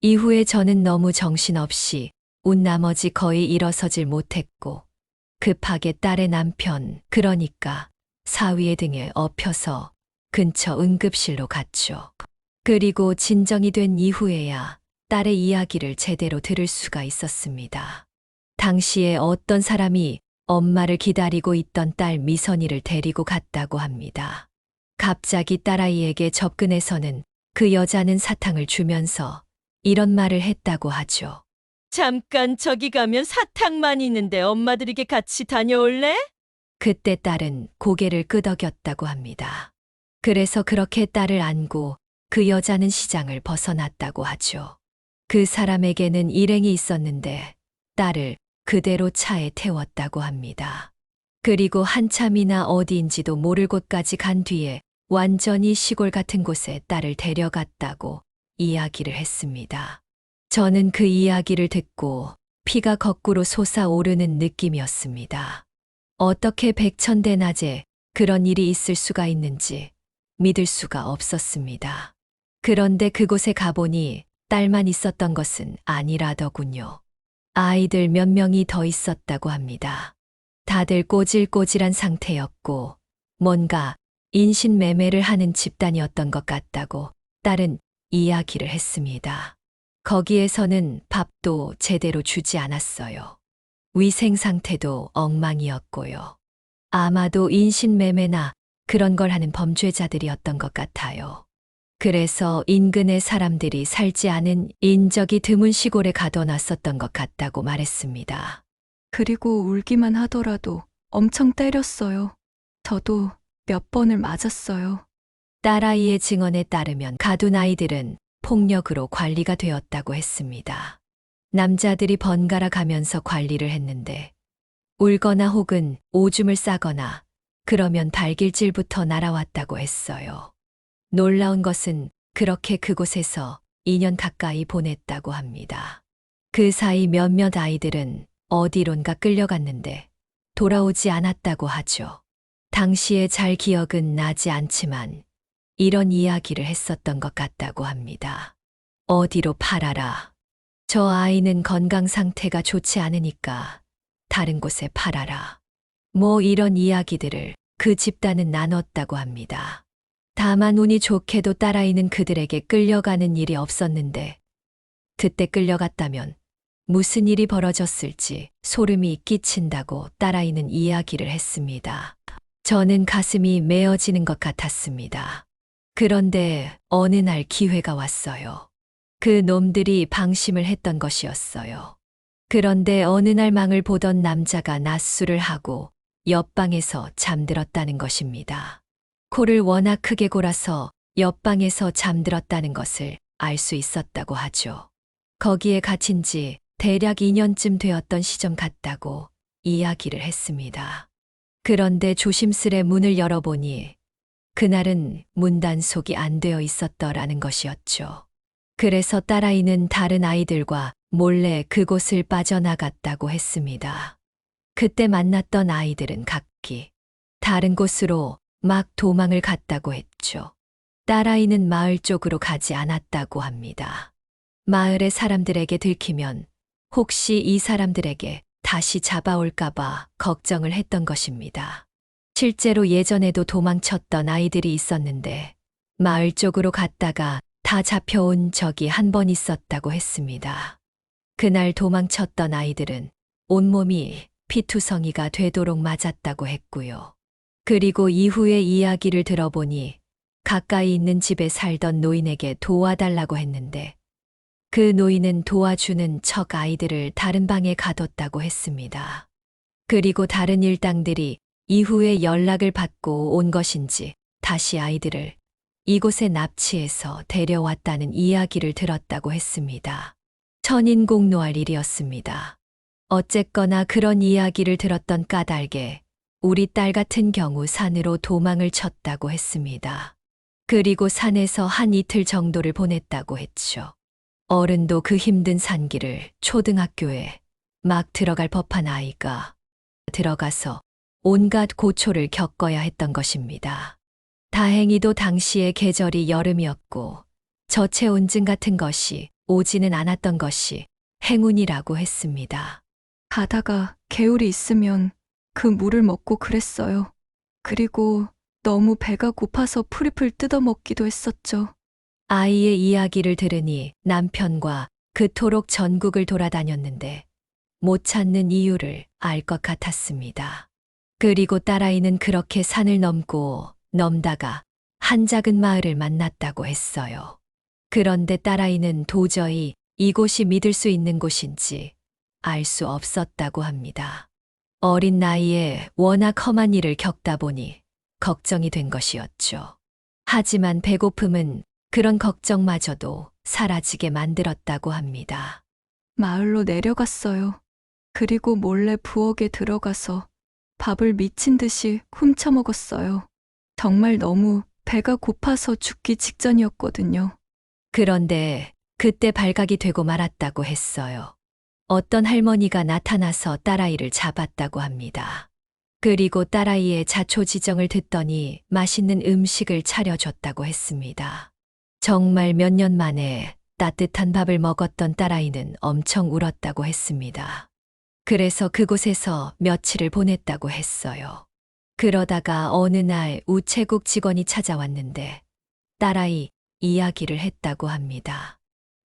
이후에 저는 너무 정신없이 운 나머지 거의 일어서질 못했고 급하게 딸의 남편, 그러니까 사위의 등에 엎혀서 근처 응급실로 갔죠. 그리고 진정이 된 이후에야 딸의 이야기를 제대로 들을 수가 있었습니다. 당시에 어떤 사람이 엄마를 기다리고 있던 딸 미선이를 데리고 갔다고 합니다. 갑자기 딸아이에게 접근해서는 그 여자는 사탕을 주면서 이런 말을 했다고 하죠. 잠깐 저기 가면 사탕만 있는데 엄마들에게 같이 다녀올래? 그때 딸은 고개를 끄덕였다고 합니다. 그래서 그렇게 딸을 안고 그 여자는 시장을 벗어났다고 하죠. 그 사람에게는 일행이 있었는데 딸을 그대로 차에 태웠다고 합니다. 그리고 한참이나 어디인지도 모를 곳까지 간 뒤에 완전히 시골 같은 곳에 딸을 데려갔다고 이야기를 했습니다. 저는 그 이야기를 듣고 피가 거꾸로 솟아오르는 느낌이었습니다. 어떻게 백천대낮에 그런 일이 있을 수가 있는지 믿을 수가 없었습니다. 그런데 그곳에 가보니 딸만 있었던 것은 아니라더군요. 아이들 몇 명이 더 있었다고 합니다. 다들 꼬질꼬질한 상태였고 뭔가 인신매매를 하는 집단이었던 것 같다고 딸은 이야기를 했습니다. 거기에서는 밥도 제대로 주지 않았어요. 위생 상태도 엉망이었고요. 아마도 인신매매나 그런 걸 하는 범죄자들이었던 것 같아요. 그래서 인근의 사람들이 살지 않은 인적이 드문 시골에 가둬놨었던 것 같다고 말했습니다. 그리고 울기만 하더라도 엄청 때렸어요. 저도 몇 번을 맞았어요. 딸아이의 증언에 따르면 가둔 아이들은 폭력으로 관리가 되었다고 했습니다. 남자들이 번갈아 가면서 관리를 했는데 울거나 혹은 오줌을 싸거나 그러면 발길질부터 날아왔다고 했어요. 놀라운 것은 그렇게 그곳에서 2년 가까이 보냈다고 합니다. 그 사이 몇몇 아이들은 어디론가 끌려갔는데 돌아오지 않았다고 하죠. 당시에 잘 기억은 나지 않지만 이런 이야기를 했었던 것 같다고 합니다. 어디로 팔아라. 저 아이는 건강 상태가 좋지 않으니까 다른 곳에 팔아라. 뭐 이런 이야기들을 그 집단은 나눴다고 합니다. 다만 운이 좋게도 딸아이는 그들에게 끌려가는 일이 없었는데 그때 끌려갔다면 무슨 일이 벌어졌을지 소름이 끼친다고 딸아이는 이야기를 했습니다. 저는 가슴이 메어지는 것 같았습니다. 그런데 어느 날 기회가 왔어요. 그 놈들이 방심을 했던 것이었어요. 그런데 어느 날 망을 보던 남자가 낮술을 하고 옆방에서 잠들었다는 것입니다. 코를 워낙 크게 골아서 옆방에서 잠들었다는 것을 알 수 있었다고 하죠. 거기에 갇힌 지 대략 2년쯤 되었던 시점 같다고 이야기를 했습니다. 그런데 조심스레 문을 열어보니 그날은 문단속이 안 되어 있었더라는 것이었죠. 그래서 딸아이는 다른 아이들과 몰래 그곳을 빠져나갔다고 했습니다. 그때 만났던 아이들은 각기 다른 곳으로 막 도망을 갔다고 했죠. 딸아이는 마을 쪽으로 가지 않았다고 합니다. 마을의 사람들에게 들키면 혹시 이 사람들에게 다시 잡아올까봐 걱정을 했던 것입니다. 실제로 예전에도 도망쳤던 아이들이 있었는데 마을 쪽으로 갔다가 다 잡혀온 적이 한 번 있었다고 했습니다. 그날 도망쳤던 아이들은 온몸이 피투성이가 되도록 맞았다고 했고요. 그리고 이후의 이야기를 들어보니 가까이 있는 집에 살던 노인에게 도와달라고 했는데 그 노인은 도와주는 척 아이들을 다른 방에 가뒀다고 했습니다. 그리고 다른 일당들이 이후에 연락을 받고 온 것인지 다시 아이들을 이곳에 납치해서 데려왔다는 이야기를 들었다고 했습니다. 천인공노할 일이었습니다. 어쨌거나 그런 이야기를 들었던 까닭에 우리 딸 같은 경우 산으로 도망을 쳤다고 했습니다. 그리고 산에서 한 이틀 정도를 보냈다고 했죠. 어른도 그 힘든 산길을 초등학교에 막 들어갈 법한 아이가 들어가서 온갖 고초를 겪어야 했던 것입니다. 다행히도 당시의 계절이 여름이었고 저체온증 같은 것이 오지는 않았던 것이 행운이라고 했습니다. 가다가 개울이 있으면 그 물을 먹고 그랬어요. 그리고 너무 배가 고파서 풀잎을 뜯어먹기도 했었죠. 아이의 이야기를 들으니 남편과 그토록 전국을 돌아다녔는데 못 찾는 이유를 알 것 같았습니다. 그리고 딸아이는 그렇게 산을 넘다가 한 작은 마을을 만났다고 했어요. 그런데 딸아이는 도저히 이곳이 믿을 수 있는 곳인지 알 수 없었다고 합니다. 어린 나이에 워낙 험한 일을 겪다 보니 걱정이 된 것이었죠. 하지만 배고픔은 그런 걱정마저도 사라지게 만들었다고 합니다. 마을로 내려갔어요. 그리고 몰래 부엌에 들어가서 밥을 미친 듯이 훔쳐 먹었어요. 정말 너무 배가 고파서 죽기 직전이었거든요. 그런데 그때 발각이 되고 말았다고 했어요. 어떤 할머니가 나타나서 딸아이를 잡았다고 합니다. 그리고 딸아이의 자초지정을 듣더니 맛있는 음식을 차려줬다고 했습니다. 정말 몇 년 만에 따뜻한 밥을 먹었던 딸아이는 엄청 울었다고 했습니다. 그래서 그곳에서 며칠을 보냈다고 했어요. 그러다가 어느 날 우체국 직원이 찾아왔는데 딸아이 이야기를 했다고 합니다.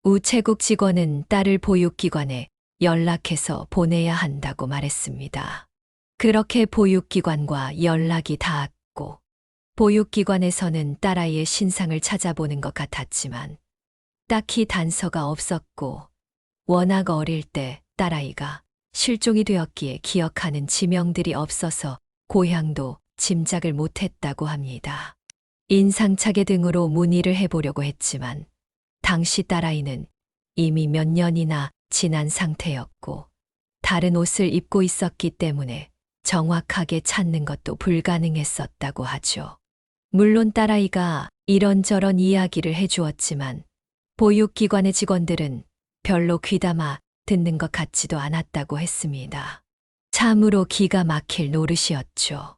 우체국 직원은 딸을 보육기관에 연락해서 보내야 한다고 말했습니다. 그렇게 보육기관과 연락이 닿았고, 보육기관에서는 딸아이의 신상을 찾아보는 것 같았지만, 딱히 단서가 없었고, 워낙 어릴 때 딸아이가 실종이 되었기에 기억하는 지명들이 없어서 고향도 짐작을 못했다고 합니다. 인상착의 등으로 문의를 해보려고 했지만, 당시 딸아이는 이미 몇 년이나 지난 상태였고, 다른 옷을 입고 있었기 때문에 정확하게 찾는 것도 불가능했었다고 하죠. 물론 딸아이가 이런저런 이야기를 해주었지만 보육기관의 직원들은 별로 귀담아 듣는 것 같지도 않았다고 했습니다. 참으로 기가 막힐 노릇이었죠.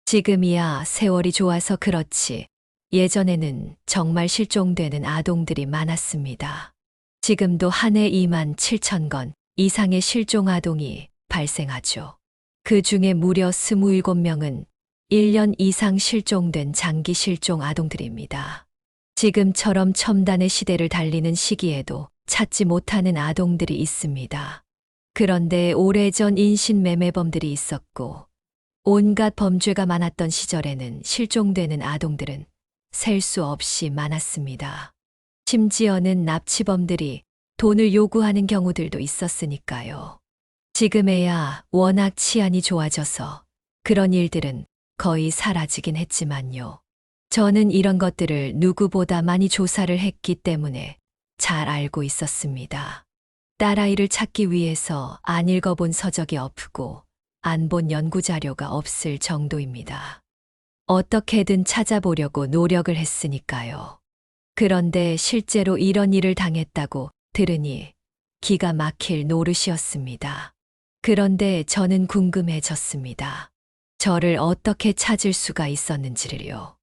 지금이야 세월이 좋아서 그렇지 예전에는 정말 실종되는 아동들이 많았습니다. 지금도 한 해 2만 7천 건 이상의 실종 아동이 발생하죠. 그 중에 무려 27명은 1년 이상 실종된 장기 실종 아동들입니다. 지금처럼 첨단의 시대를 달리는 시기에도 찾지 못하는 아동들이 있습니다. 그런데 오래전 인신매매범들이 있었고 온갖 범죄가 많았던 시절에는 실종되는 아동들은 셀 수 없이 많았습니다. 심지어는 납치범들이 돈을 요구하는 경우들도 있었으니까요. 지금에야 워낙 치안이 좋아져서 그런 일들은 거의 사라지긴 했지만요. 저는 이런 것들을 누구보다 많이 조사를 했기 때문에 잘 알고 있었습니다. 딸아이를 찾기 위해서 안 읽어본 서적이 없고 안 본 연구자료가 없을 정도입니다. 어떻게든 찾아보려고 노력을 했으니까요. 그런데 실제로 이런 일을 당했다고 들으니 기가 막힐 노릇이었습니다. 그런데 저는 궁금해졌습니다. 저를 어떻게 찾을 수가 있었는지를요.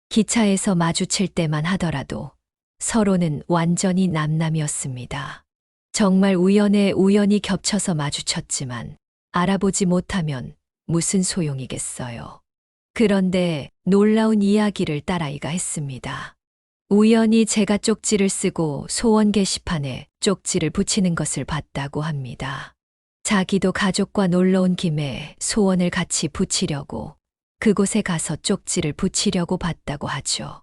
기차에서 마주칠 때만 하더라도 서로는 완전히 남남이었습니다. 정말 우연에 우연히 겹쳐서 마주쳤지만 알아보지 못하면 무슨 소용이겠어요. 그런데 놀라운 이야기를 딸아이가 했습니다. 우연히 제가 쪽지를 쓰고 소원 게시판에 쪽지를 붙이는 것을 봤다고 합니다. 자기도 가족과 놀러 온 김에 소원을 같이 붙이려고 그곳에 가서 쪽지를 붙이려고 봤다고 하죠.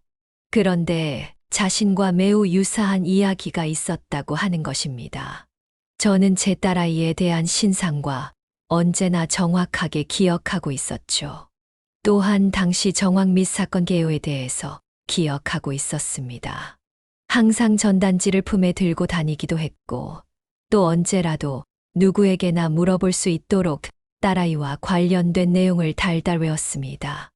그런데 자신과 매우 유사한 이야기가 있었다고 하는 것입니다. 저는 제 딸아이에 대한 신상과 언제나 정확하게 기억하고 있었죠. 또한 당시 정황 및 사건 개요에 대해서 기억하고 있었습니다. 항상 전단지를 품에 들고 다니기도 했고 또 언제라도 누구에게나 물어볼 수 있도록 딸아이와 관련된 내용을 달달 외웠습니다.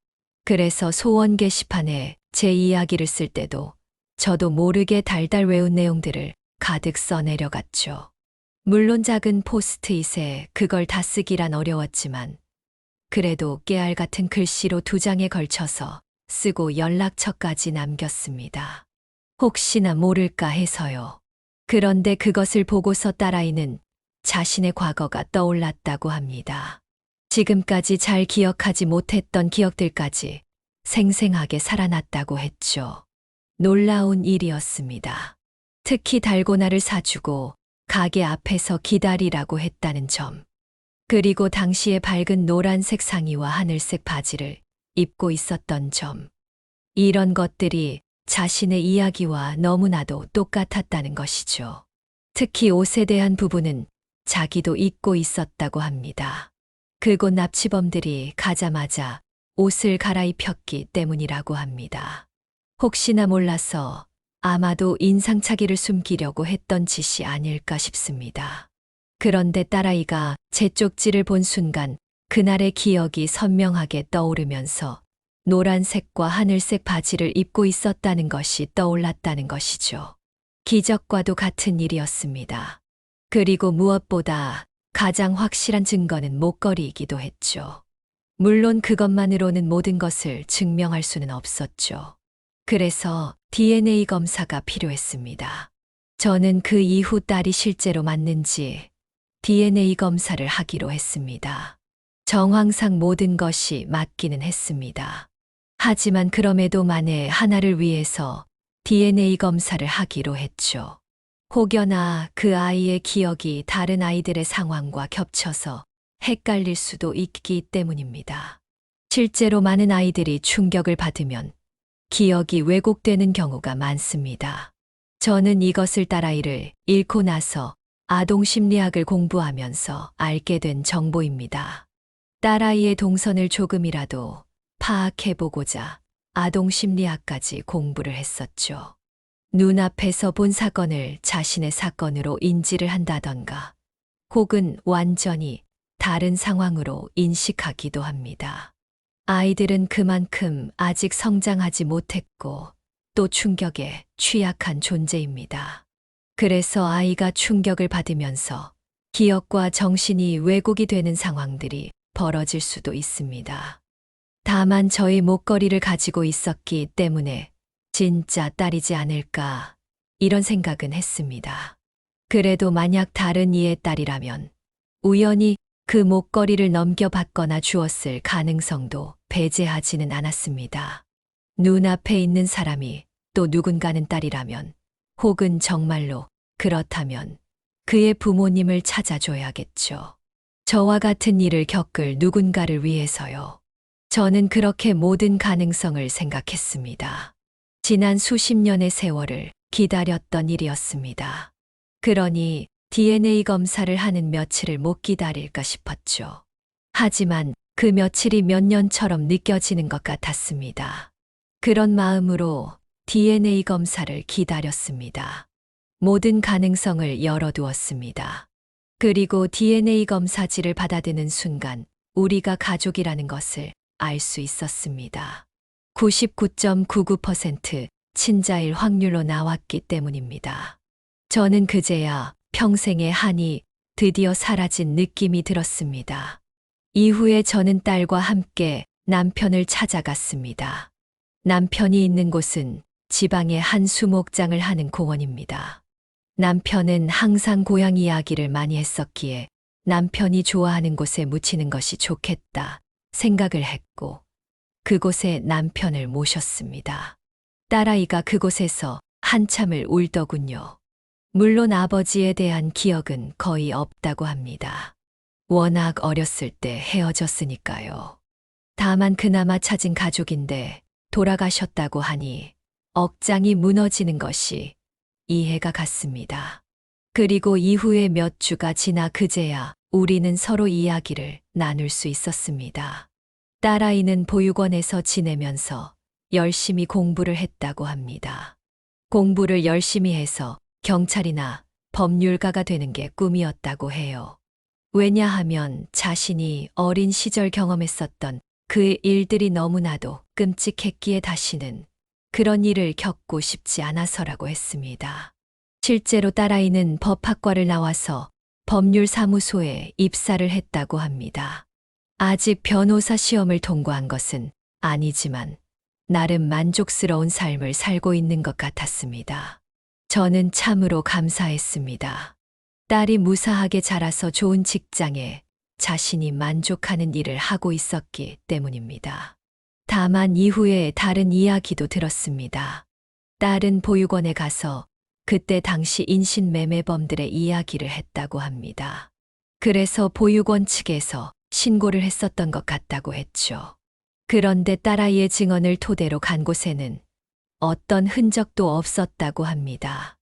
그래서 소원 게시판에 제 이야기를 쓸 때도 저도 모르게 달달 외운 내용들을 가득 써내려갔죠. 물론 작은 포스트잇에 그걸 다 쓰기란 어려웠지만 그래도 깨알 같은 글씨로 2장에 걸쳐서 쓰고 연락처까지 남겼습니다. 혹시나 모를까 해서요. 그런데 그것을 보고서 딸아이는 자신의 과거가 떠올랐다고 합니다. 지금까지 잘 기억하지 못했던 기억들까지 생생하게 살아났다고 했죠. 놀라운 일이었습니다. 특히 달고나를 사주고 가게 앞에서 기다리라고 했다는 점. 그리고 당시에 밝은 노란색 상의와 하늘색 바지를 입고 있었던 점. 이런 것들이 자신의 이야기와 너무나도 똑같았다는 것이죠. 특히 옷에 대한 부분은 자기도 입고 있었다고 합니다. 그곳 납치범들이 가자마자 옷을 갈아입혔기 때문이라고 합니다. 혹시나 몰라서 아마도 인상착의를 숨기려고 했던 짓이 아닐까 싶습니다. 그런데 딸아이가 제 쪽지를 본 순간 그날의 기억이 선명하게 떠오르면서 노란색과 하늘색 바지를 입고 있었다는 것이 떠올랐다는 것이죠. 기적과도 같은 일이었습니다. 그리고 무엇보다 가장 확실한 증거는 목걸이이기도 했죠. 물론 그것만으로는 모든 것을 증명할 수는 없었죠. 그래서 DNA 검사가 필요했습니다. 저는 그 이후 딸이 실제로 맞는지 DNA 검사를 하기로 했습니다. 정황상 모든 것이 맞기는 했습니다. 하지만 그럼에도 만에 하나를 위해서 DNA 검사를 하기로 했죠. 혹여나 그 아이의 기억이 다른 아이들의 상황과 겹쳐서 헷갈릴 수도 있기 때문입니다. 실제로 많은 아이들이 충격을 받으면 기억이 왜곡되는 경우가 많습니다. 저는 이것을 딸아이를 잃고 나서 아동심리학을 공부하면서 알게 된 정보입니다. 딸아이의 동선을 조금이라도 파악해보고자 아동심리학까지 공부를 했었죠. 눈앞에서 본 사건을 자신의 사건으로 인지를 한다던가 혹은 완전히 다른 상황으로 인식하기도 합니다. 아이들은 그만큼 아직 성장하지 못했고 또 충격에 취약한 존재입니다. 그래서 아이가 충격을 받으면서 기억과 정신이 왜곡이 되는 상황들이 벌어질 수도 있습니다. 다만 저의 목걸이를 가지고 있었기 때문에 진짜 딸이지 않을까 이런 생각은 했습니다. 그래도 만약 다른 이의 딸이라면 우연히 그 목걸이를 넘겨받거나 주었을 가능성도 배제하지는 않았습니다. 눈앞에 있는 사람이 또 누군가는 딸이라면 혹은 정말로 그렇다면 그의 부모님을 찾아줘야겠죠. 저와 같은 일을 겪을 누군가를 위해서요. 저는 그렇게 모든 가능성을 생각했습니다. 지난 수십 년의 세월을 기다렸던 일이었습니다. 그러니 DNA 검사를 하는 며칠을 못 기다릴까 싶었죠. 하지만 그 며칠이 몇 년처럼 느껴지는 것 같았습니다. 그런 마음으로 DNA 검사를 기다렸습니다. 모든 가능성을 열어두었습니다. 그리고 DNA 검사지를 받아드는 순간 우리가 가족이라는 것을 알 수 있었습니다. 99.99% 친자일 확률로 나왔기 때문입니다. 저는 그제야 평생의 한이 드디어 사라진 느낌이 들었습니다. 이후에 저는 딸과 함께 남편을 찾아갔습니다. 남편이 있는 곳은 지방의 한 수목장을 하는 공원입니다. 남편은 항상 고향 이야기를 많이 했었기에 남편이 좋아하는 곳에 묻히는 것이 좋겠다 생각을 했고 그곳에 남편을 모셨습니다. 딸아이가 그곳에서 한참을 울더군요. 물론 아버지에 대한 기억은 거의 없다고 합니다. 워낙 어렸을 때 헤어졌으니까요. 다만 그나마 찾은 가족인데 돌아가셨다고 하니 억장이 무너지는 것이 이해가 갔습니다. 그리고 이후에 몇 주가 지나 그제야 우리는 서로 이야기를 나눌 수 있었습니다. 딸아이는 보육원에서 지내면서 열심히 공부를 했다고 합니다. 공부를 열심히 해서 경찰이나 법률가가 되는 게 꿈이었다고 해요. 왜냐하면 자신이 어린 시절 경험했었던 그 일들이 너무나도 끔찍했기에 다시는 그런 일을 겪고 싶지 않아서라고 했습니다. 실제로 딸아이는 법학과를 나와서 법률사무소에 입사를 했다고 합니다. 아직 변호사 시험을 통과한 것은 아니지만 나름 만족스러운 삶을 살고 있는 것 같았습니다. 저는 참으로 감사했습니다. 딸이 무사하게 자라서 좋은 직장에 자신이 만족하는 일을 하고 있었기 때문입니다. 다만 이후에 다른 이야기도 들었습니다. 딸은 보육원에 가서 그때 당시 인신매매범들의 이야기를 했다고 합니다. 그래서 보육원 측에서 신고를 했었던 것 같다고 했죠. 그런데 딸아이의 증언을 토대로 간 곳에는 어떤 흔적도 없었다고 합니다.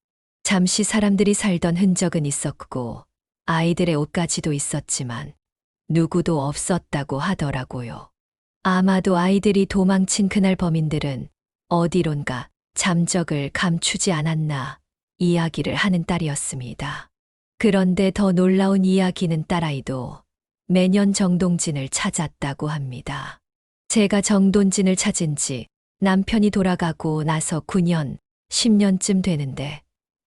잠시 사람들이 살던 흔적은 있었고 아이들의 옷가지도 있었지만 누구도 없었다고 하더라고요. 아마도 아이들이 도망친 그날 범인들은 어디론가 잠적을 감추지 않았나 이야기를 하는 딸이었습니다. 그런데 더 놀라운 이야기는 딸아이도 매년 정동진을 찾았다고 합니다. 제가 정동진을 찾은 지 남편이 돌아가고 나서 9년, 10년쯤 되는데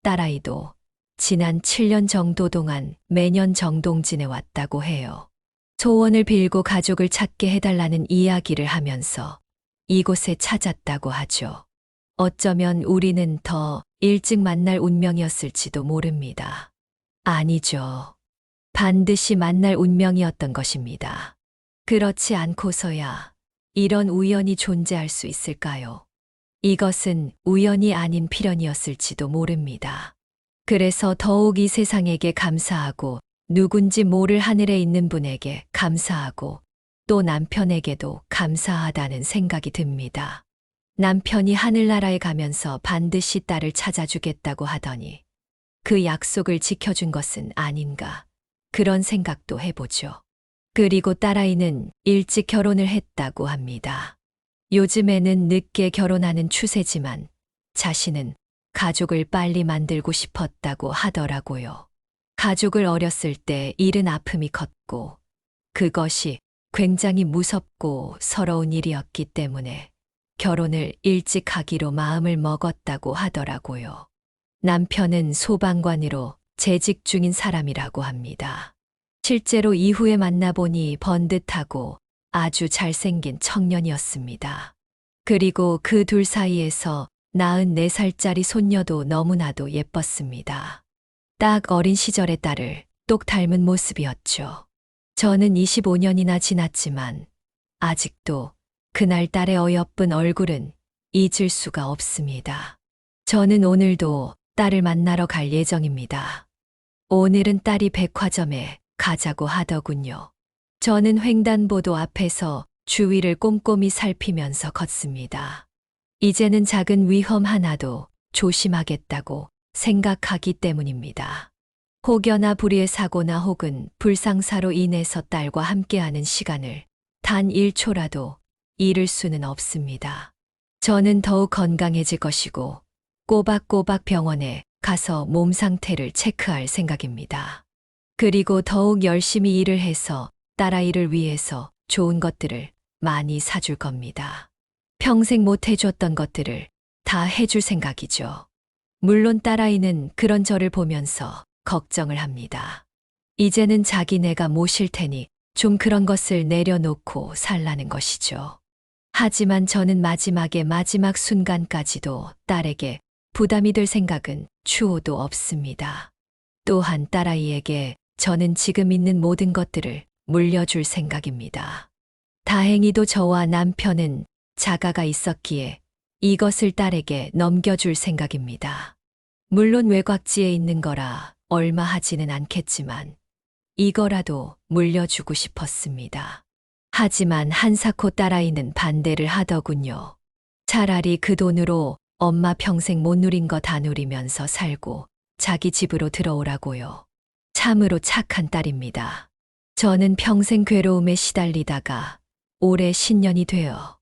딸아이도 지난 7년 정도 동안 매년 정동진에 왔다고 해요. 소원을 빌고 가족을 찾게 해달라는 이야기를 하면서 이곳에 찾았다고 하죠. 어쩌면 우리는 더 일찍 만날 운명이었을지도 모릅니다. 아니죠. 반드시 만날 운명이었던 것입니다. 그렇지 않고서야 이런 우연이 존재할 수 있을까요? 이것은 우연이 아닌 필연이었을지도 모릅니다. 그래서 더욱 이 세상에게 감사하고 누군지 모를 하늘에 있는 분에게 감사하고 또 남편에게도 감사하다는 생각이 듭니다. 남편이 하늘나라에 가면서 반드시 딸을 찾아주겠다고 하더니 그 약속을 지켜준 것은 아닌가 그런 생각도 해보죠. 그리고 딸아이는 일찍 결혼을 했다고 합니다. 요즘에는 늦게 결혼하는 추세지만 자신은 가족을 빨리 만들고 싶었다고 하더라고요. 가족을 어렸을 때 잃은 아픔이 컸고 그것이 굉장히 무섭고 서러운 일이었기 때문에 결혼을 일찍 하기로 마음을 먹었다고 하더라고요. 남편은 소방관으로 재직 중인 사람이라고 합니다. 실제로 이후에 만나보니 번듯하고 아주 잘생긴 청년이었습니다. 그리고 그 둘 사이에서 44살짜리 손녀도 너무나도 예뻤습니다. 딱 어린 시절의 딸을 똑 닮은 모습이었죠. 저는 25년이나 지났지만 아직도 그날 딸의 어여쁜 얼굴은 잊을 수가 없습니다. 저는 오늘도 딸을 만나러 갈 예정입니다. 오늘은 딸이 백화점에 가자고 하더군요. 저는 횡단보도 앞에서 주위를 꼼꼼히 살피면서 걷습니다. 이제는 작은 위험 하나도 조심하겠다고 생각하기 때문입니다. 혹여나 불의의 사고나 혹은 불상사로 인해서 딸과 함께하는 시간을 단 1초라도 잃을 수는 없습니다. 저는 더욱 건강해질 것이고 꼬박꼬박 병원에 가서 몸 상태를 체크할 생각입니다. 그리고 더욱 열심히 일을 해서 딸아이를 위해서 좋은 것들을 많이 사줄 겁니다. 평생 못 해줬던 것들을 다 해줄 생각이죠. 물론 딸아이는 그런 저를 보면서 걱정을 합니다. 이제는 자기네가 모실 테니 좀 그런 것을 내려놓고 살라는 것이죠. 하지만 저는 마지막의 마지막 순간까지도 딸에게 부담이 될 생각은 추호도 없습니다. 또한 딸아이에게 저는 지금 있는 모든 것들을 물려줄 생각입니다. 다행히도 저와 남편은 자가가 있었기에 이것을 딸에게 넘겨줄 생각입니다. 물론 외곽지에 있는 거라 얼마 하지는 않겠지만 이거라도 물려주고 싶었습니다. 하지만 한사코 딸아이는 반대를 하더군요. 차라리 그 돈으로 엄마 평생 못 누린 거 다 누리면서 살고 자기 집으로 들어오라고요. 참으로 착한 딸입니다. 저는 평생 괴로움에 시달리다가 올해 신년이 되어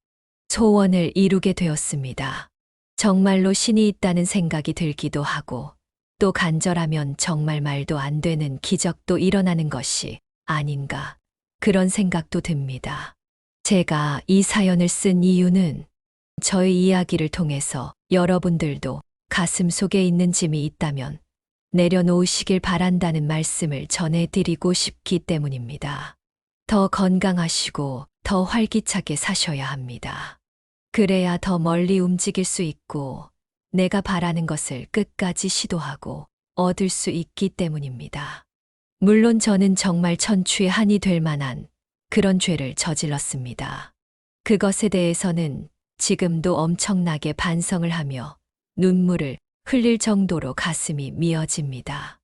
소원을 이루게 되었습니다. 정말로 신이 있다는 생각이 들기도 하고 또 간절하면 정말 말도 안 되는 기적도 일어나는 것이 아닌가 그런 생각도 듭니다. 제가 이 사연을 쓴 이유는 저의 이야기를 통해서 여러분들도 가슴 속에 있는 짐이 있다면 내려놓으시길 바란다는 말씀을 전해드리고 싶기 때문입니다. 더 건강하시고 더 활기차게 사셔야 합니다. 그래야 더 멀리 움직일 수 있고 내가 바라는 것을 끝까지 시도하고 얻을 수 있기 때문입니다. 물론 저는 정말 천추의 한이 될 만한 그런 죄를 저질렀습니다. 그것에 대해서는 지금도 엄청나게 반성을 하며 눈물을 흘릴 정도로 가슴이 미어집니다.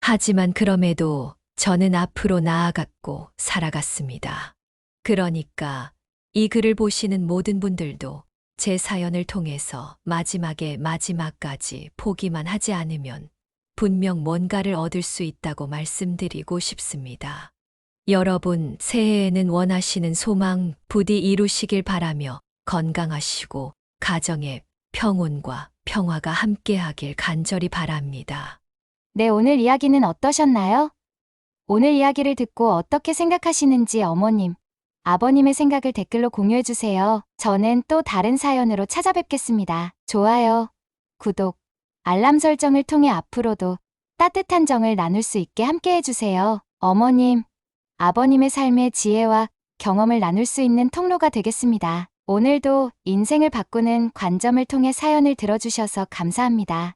하지만 그럼에도 저는 앞으로 나아갔고 살아갔습니다. 그러니까 이 글을 보시는 모든 분들도 제 사연을 통해서 마지막까지 포기만 하지 않으면 분명 뭔가를 얻을 수 있다고 말씀드리고 싶습니다. 여러분, 새해에는 원하시는 소망 부디 이루시길 바라며 건강하시고 가정에 평온과 평화가 함께하길 간절히 바랍니다. 네, 오늘 이야기는 어떠셨나요? 오늘 이야기를 듣고 어떻게 생각하시는지 어머님, 아버님의 생각을 댓글로 공유해주세요. 저는 또 다른 사연으로 찾아뵙겠습니다. 좋아요, 구독, 알람 설정을 통해 앞으로도 따뜻한 정을 나눌 수 있게 함께 해주세요. 어머님, 아버님의 삶의 지혜와 경험을 나눌 수 있는 통로가 되겠습니다. 오늘도 인생을 바꾸는 관점을 통해 사연을 들어주셔서 감사합니다.